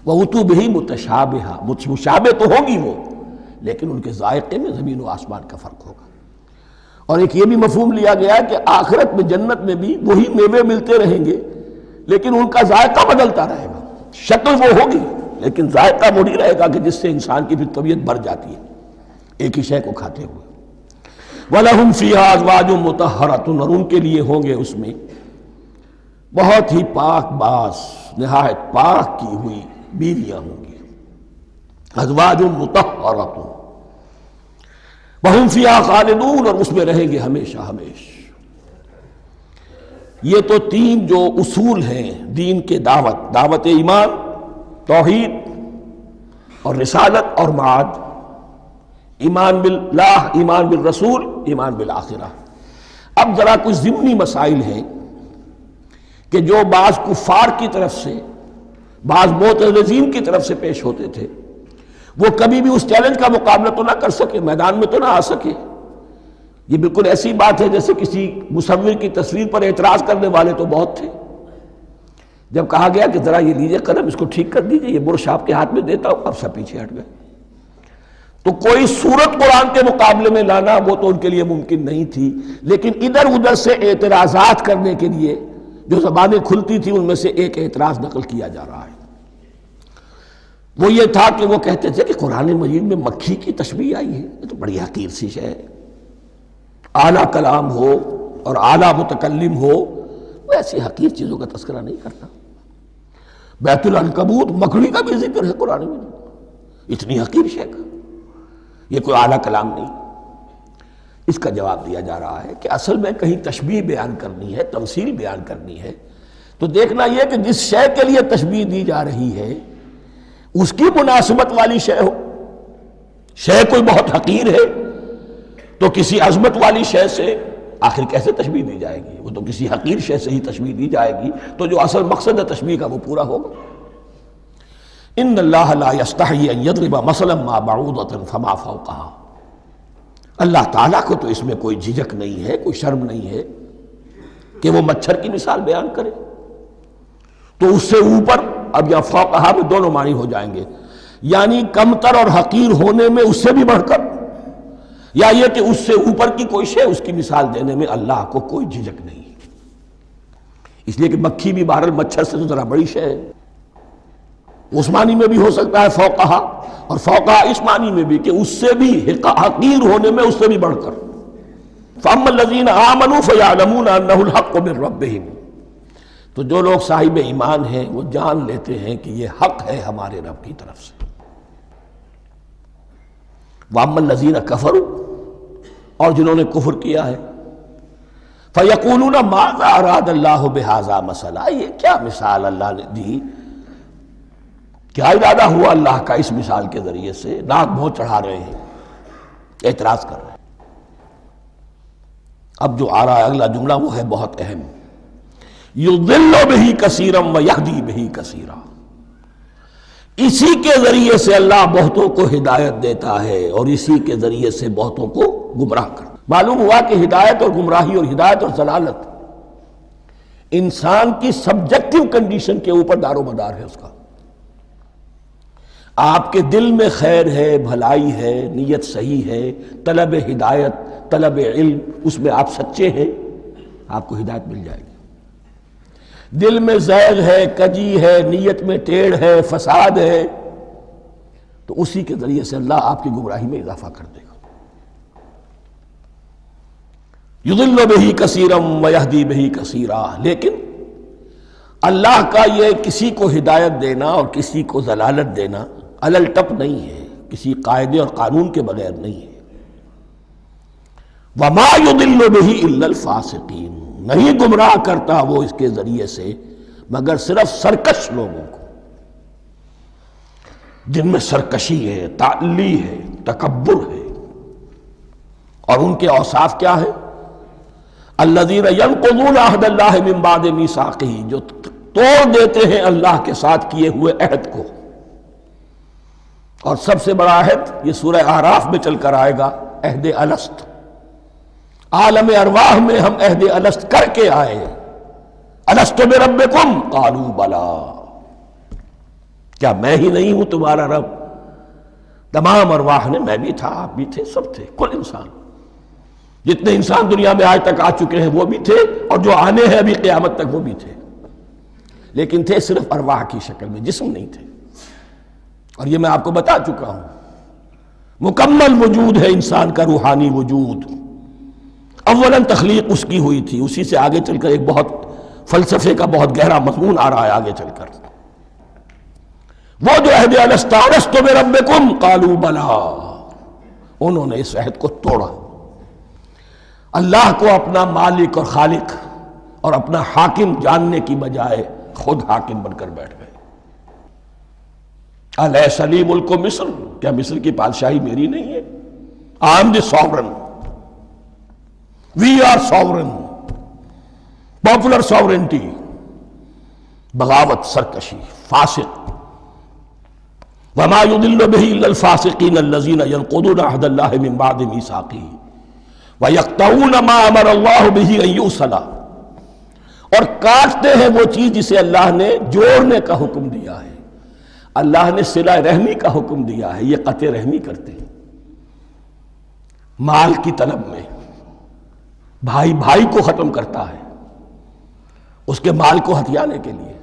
وَأُتُوا بِهِ مُتَشَابِهًا، مشابہ تو ہوگی وہ، لیکن ان کے ذائقے میں زمین و آسمان کا فرق ہوگا. اور ایک یہ بھی مفہوم لیا گیا کہ آخرت میں جنت میں بھی وہی میوے ملتے رہیں گے، لیکن ان کا ذائقہ بدلتا رہے گا. شکل وہ ہوگی لیکن ذائقہ وہ نہیں رہے گا کہ جس سے انسان کی پھر طبیعت بھر جاتی ہے ایک ہی شے کو کھاتے ہوئے. وَلَهُمْ فِيهَا أَزْوَاجٌ مُطَهَّرَةٌ، اور ان کے لیے ہوں گے اس میں بہت ہی پاک باز، نہایت پاک کی ہوئی بیویاں ہوں گی. ازواج مطہرۃ وہم فیہا خالدون، اور اس میں رہیں گے ہمیشہ ہمیش۔ یہ تو تین جو اصول ہیں دین کے دعوت ایمان، توحید اور رسالت اور معاد، ایمان باللہ، ایمان بالرسول، ایمان بالآخرہ۔ اب ذرا کچھ ضمنی مسائل ہیں کہ جو بعض کفار کی طرف سے، بعض معتزلین کی طرف سے پیش ہوتے تھے، وہ کبھی بھی اس چیلنج کا مقابلہ تو نہ کر سکے، میدان میں تو نہ آ سکے۔ یہ بالکل ایسی بات ہے جیسے کسی مصور کی تصویر پر اعتراض کرنے والے تو بہت تھے۔ جب کہا گیا کہ ذرا یہ لیجئے قلم، اس کو ٹھیک کر دیجئے، یہ برش آپ کے ہاتھ میں دیتا ہوں، اب سب پیچھے ہٹ گئے۔ تو کوئی صورت قرآن کے مقابلے میں لانا وہ تو ان کے لیے ممکن نہیں تھی، لیکن ادھر ادھر سے اعتراضات کرنے کے لیے جو زبانیں کھلتی تھی ان میں سے ایک اعتراض نقل کیا جا رہا ہے۔ وہ یہ تھا کہ وہ کہتے تھے کہ قرآن مجید میں مکھی کی تشبیہ آئی ہے، یہ تو بڑی حقیر سی شے ہے، اعلیٰ کلام ہو اور اعلیٰ متکلم ہو وہ ایسی حقیر چیزوں کا تذکرہ نہیں کرتا۔ بیت العنکبوت، مکڑی کا بھی ذکر ہے قرآن میں، اتنی حقیر شے کا، یہ کوئی اعلیٰ کلام نہیں۔ اس کا جواب دیا جا رہا ہے کہ اصل میں کہیں تشبیہ بیان کرنی ہے، تمثیل بیان کرنی ہے، تو دیکھنا یہ کہ جس شے کے لیے تشبیہ دی جا رہی ہے اس کی مناسبت والی شے ہو۔ شے کوئی بہت حقیر ہے تو کسی عظمت والی شے سے آخر کیسے تشبیہ دی جائے گی؟ وہ تو کسی حقیر شے سے ہی تشبیہ دی جائے گی تو جو اصل مقصد ہے تشبیہ کا وہ پورا ہوگا۔ ان اللہ لا یستحیی ان یضرب مثلا ما بعوضۃ فما فوقہا، اللہ تعالیٰ کو تو اس میں کوئی جھجک نہیں ہے، کوئی شرم نہیں ہے کہ وہ مچھر کی مثال بیان کرے، تو اس سے اوپر، اب یا فوقہا میں دونوں معنی ہو جائیں گے، یعنی کمتر اور حقیر ہونے میں اس سے بھی بڑھ کر، یا یہ کہ اس سے اوپر کی کوئی شے، اس کی مثال دینے میں اللہ کو کوئی جھجک نہیں، اس لیے کہ مکھی بھی بہرحال مچھر سے تو ذرا بڑی شے ہے۔ اس معنی میں بھی ہو سکتا ہے فوقہا، اور فوقہا اس معنی میں بھی کہ اس سے بھی حقیر ہونے میں اس سے بھی بڑھ کر۔ فَأَمَّا الَّذِينَ آمَنُوا فَيَعْلَمُونَ أَنَّهُ الْحَقُّ مِن رَّبِّهِمْ، تو جو لوگ صاحب ایمان ہیں وہ جان لیتے ہیں کہ یہ حق ہے ہمارے رب کی طرف سے۔ وَأَمَّا الَّذِينَ كَفَرُوا، اور جنہوں نے کفر کیا ہے، فَيَقُولُونَ مَاذَا أَرَادَ اللَّهُ بِهَذَا مَثَلًا، یہ کیا مثال اللہ نے دی، کیا ارادہ ہوا اللہ کا اس مثال کے ذریعے سے؟ ناک بہت چڑھا رہے ہیں، اعتراض کر رہے ہیں۔ اب جو آ رہا ہے اگلا جملہ وہ ہے بہت اہم، یضل بہ کثیرا ویہدی بہ کثیرا، اسی کے ذریعے سے اللہ بہتوں کو ہدایت دیتا ہے اور اسی کے ذریعے سے بہتوں کو گمراہ کرتا۔ معلوم ہوا کہ ہدایت اور گمراہی اور ہدایت اور ضلالت انسان کی سبجیکٹو کنڈیشن کے اوپر دار و مدار ہے اس کا۔ آپ کے دل میں خیر ہے، بھلائی ہے، نیت صحیح ہے، طلب ہدایت، طلب علم، اس میں آپ سچے ہیں، آپ کو ہدایت مل جائے گی۔ دل میں زیغ ہے، کجی ہے، نیت میں ٹیڑھ ہے، فساد ہے، تو اسی کے ذریعے سے اللہ آپ کی گمراہی میں اضافہ کر دے گا۔ یضل بہ کثیرا ویہدی بہ کثیرا، لیکن اللہ کا یہ کسی کو ہدایت دینا اور کسی کو ضلالت دینا علل ٹپ نہیں ہے، کسی قاعدے اور قانون کے بغیر نہیں ہے۔ وما یضل بہ الا الفاسقین، نہیں گمراہ کرتا وہ اس کے ذریعے سے مگر صرف سرکش لوگوں کو، جن میں سرکشی ہے، تعلی ہے، تکبر ہے، اور ان کے اوصاف کیا ہے؟ الذین ینقضون عہد اللہ من بعد میثاقہ، جو توڑ دیتے ہیں اللہ کے ساتھ کیے ہوئے عہد کو۔ اور سب سے بڑا عہد یہ سورہ اعراف میں چل کر آئے گا، عہد الست۔ عالم ارواح میں ہم عہد الست کر کے آئے، الست بربکم قالوا بلا، کیا میں ہی نہیں ہوں تمہارا رب؟ تمام ارواح نے، میں بھی تھا، آپ بھی تھے، سب تھے، کل انسان، جتنے انسان دنیا میں آج تک آ چکے ہیں وہ بھی تھے، اور جو آنے ہیں ابھی قیامت تک وہ بھی تھے، لیکن تھے صرف ارواح کی شکل میں، جسم نہیں تھے۔ اور یہ میں آپ کو بتا چکا ہوں، مکمل وجود ہے انسان کا روحانی وجود۔ اولاً تخلیق اس کی ہوئی تھی، اسی سے آگے چل کر ایک بہت فلسفے کا بہت گہرا مضمون آ رہا ہے آگے چل کر۔ وہ جو عہد الست بربکم قالوا بلا، انہوں نے اس عہد کو توڑا، اللہ کو اپنا مالک اور خالق اور اپنا حاکم جاننے کی بجائے خود حاکم بن کر بیٹھ گئے۔ الیس لی ملک مصر، کیا مصر کی بادشاہی میری نہیں ہے؟ I am the sovereign. We are sovereign. Popular sovereignty. بغاوت، سرکشی، فاسق۔ وما يضل به الا الفاسقين الذين ينقضون عهد الله من بعد ميثاقه ويقطعون ما امر الله به ان يوصل، اور کاٹتے ہیں وہ چیز جسے اللہ نے جوڑنے کا حکم دیا ہے۔ اللہ نے صلہ رحمی کا حکم دیا ہے، یہ قطع رحمی کرتے ہیں مال کی طلب میں۔ بھائی بھائی کو ختم کرتا ہے اس کے مال کو ہتھیانے کے لیے،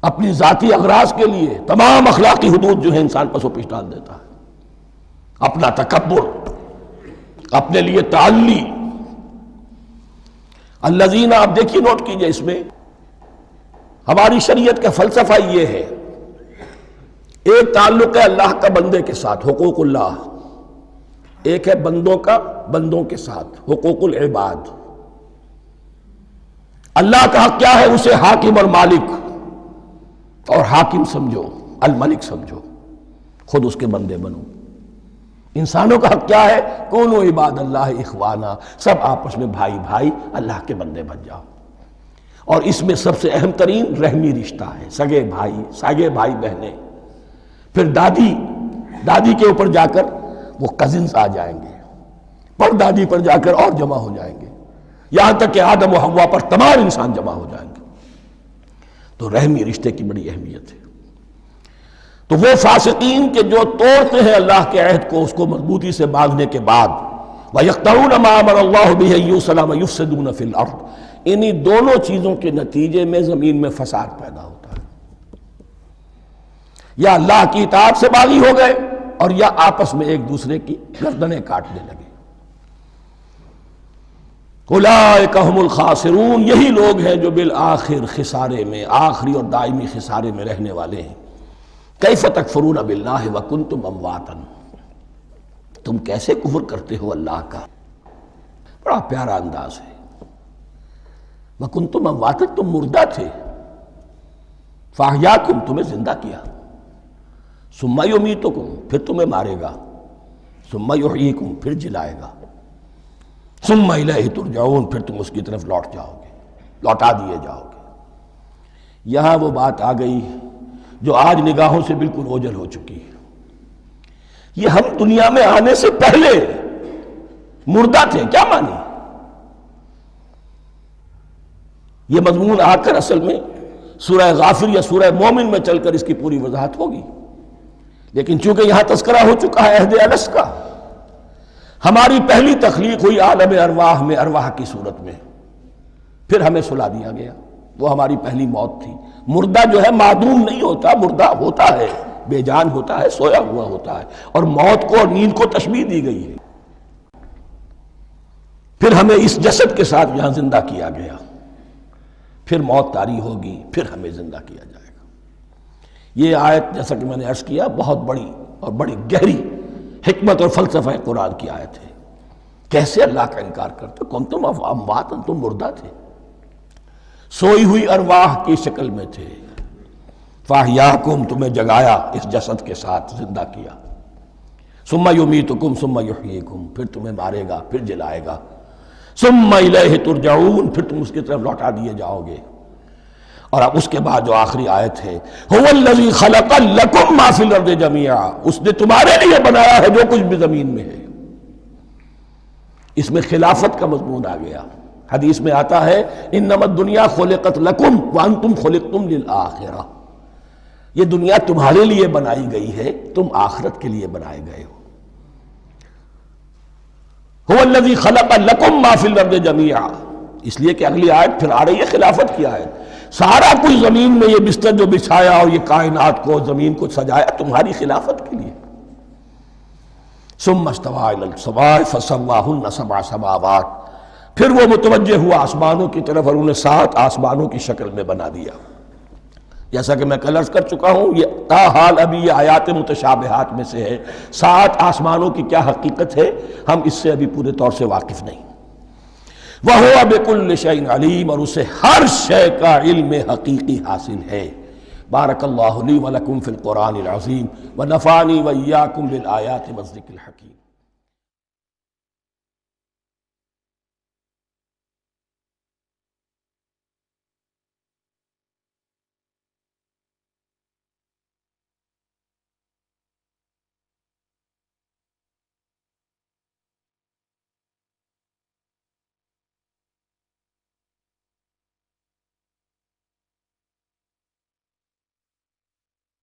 اپنی ذاتی اغراض کے لیے تمام اخلاقی حدود جو ہے انسان پس و پیش ڈال دیتا ہے، اپنا تکبر، اپنے لیے تعلی۔ الذین، آپ دیکھیے نوٹ کیجئے، اس میں ہماری شریعت کا فلسفہ یہ ہے، ایک تعلق ہے اللہ کا بندے کے ساتھ، حقوق اللہ، ایک ہے بندوں کا بندوں کے ساتھ، حقوق العباد۔ اللہ کا حق کیا ہے؟ اسے حاکم اور مالک، اور حاکم سمجھو، الملک سمجھو، خود اس کے بندے بنو۔ انسانوں کا حق کیا ہے؟ کونوا عباد اللہ اخوانا، سب آپس میں بھائی بھائی اللہ کے بندے بن جاؤ۔ اور اس میں سب سے اہم ترین رحمی رشتہ ہے، سگے بھائی بہنیں، پھر دادی کے اوپر جا کر وہ کزنز آ جائیں گے، پر دادی پر جا کر اور جمع ہو جائیں گے، یہاں تک کہ آدم و حوا پر تمام انسان جمع ہو جائیں گے۔ تو رحمی رشتے کی بڑی اہمیت ہے۔ تو وہ فاسقین کے جو توڑتے ہیں اللہ کے عہد کو، اس کو مضبوطی سے باندھنے کے بعد، وَيَقْطَعُونَ مَا أَمَرَ اللَّهُ بِهِ أَن يُوصَلَ وَيُفْسِدُونَ فِي الْأَرْضِ، انہی دونوں چیزوں کے نتیجے میں زمین میں فساد پیدا ہوتا ہے۔ یا اللہ کی اطاعت سے باغی ہو گئے، اور یا آپس میں ایک دوسرے کی گردنیں کاٹنے لگے۔ اولئک ھم الخاسرون، یہی لوگ ہیں جو بالآخر خسارے میں، آخری اور دائمی خسارے میں رہنے والے ہیں۔ کیف تکفرون باللہ وکنتم امواتا، تم کیسے کفر کرتے ہو اللہ کا؟ بڑا پیارا انداز ہے۔ وکنتم امواتا، تم مردہ تھے، فاحیاکم، تمہیں زندہ کیا، ثم یمیتکم، پھر تمہیں مارے گا، ثم یحییکم، پھر جلائے گا، ثم الیہ ترجعون، پھر تم اس کی طرف لوٹ جاؤ گے، لوٹا دیے جاؤ گے۔ یہاں وہ بات آ گئی جو آج نگاہوں سے بالکل اوجھل ہو چکی ہے۔ یہ ہم دنیا میں آنے سے پہلے مردہ تھے، کیا مانی؟ یہ مضمون آ کر اصل میں سورہ غافر یا سورہ مومن میں چل کر اس کی پوری وضاحت ہوگی، لیکن چونکہ یہاں تذکرہ ہو چکا ہے عہد الست کا، ہماری پہلی تخلیق ہوئی عالم ارواح میں، ارواح کی صورت میں، پھر ہمیں سلا دیا گیا، وہ ہماری پہلی موت تھی۔ مردہ جو ہے معدوم نہیں ہوتا، مردہ ہوتا ہے، بے جان ہوتا ہے، سویا ہوا ہوتا ہے، اور موت کو اور نیند کو تشبیہ دی گئی ہے۔ پھر ہمیں اس جسد کے ساتھ یہاں زندہ کیا گیا، پھر موت طاری ہوگی، پھر ہمیں زندہ کیا جائے گا۔ یہ آیت جیسا کہ میں نے عرض کیا بہت بڑی اور بڑی گہری حکمت اور فلسفہ قرآن کی آیت ہے۔ کیسے اللہ کا انکار کرتے؟ کنتم امواتا، تم مردہ تھے، سوئی ہوئی ارواح کی شکل میں تھے، فاحیاکم، تمہیں جگایا اس جسد کے ساتھ، زندہ کیا، ثم یمیتکم ثم یحییکم، پھر تمہیں مارے گا، پھر جلائے گا، ثم الیہ ترجعون، پھر تم اس کی طرف لوٹا دیے جاؤ گے۔ اور اب اس کے بعد جو آخری آیت ہے، هو الذی خلق لکم ما فی الارض جمیعا، اس نے تمہارے لیے بنایا ہے جو کچھ بھی زمین میں ہے۔ اس میں خلافت کا مضمون آ گیا۔ حدیث میں آتا ہے انما الدنیا خلقت لکم وانتم خلقتم للآخرہ، یہ دنیا تمہارے لیے بنائی گئی ہے، تم آخرت کے لیے بنائے گئے ہو۔ هو الذی خلق لکم ما فی الارض جمیعا، اس لیے کہ اگلی آیت پھر آ رہی ہے خلافت کی آیت۔ سارا کچھ زمین میں یہ بستر جو بچھایا اور یہ کائنات کو، زمین کو سجایا تمہاری خلافت کے لیے۔ ثم استوى الى السماء فسواهن سبع سماوات، پھر وہ متوجہ ہوا آسمانوں کی طرف اور انہیں 7 آسمانوں کی شکل میں بنا دیا۔ جیسا کہ میں کل عرض کر چکا ہوں، یہ تاحال ابھی یہ آیات متشابہات میں سے ہے، 7 آسمانوں کی کیا حقیقت ہے ہم اس سے ابھی پورے طور سے واقف نہیں۔ وَهُوَ بِكُلِّ شَيْءٍ عَلِيمٌ، اور اسے ہر شے کا علم حقیقی حاصل ہے۔ بارک اللہ لی ولکم فی القرآن العظیم ونفعنی وإیاکم بالآیات والذکر الحکیم۔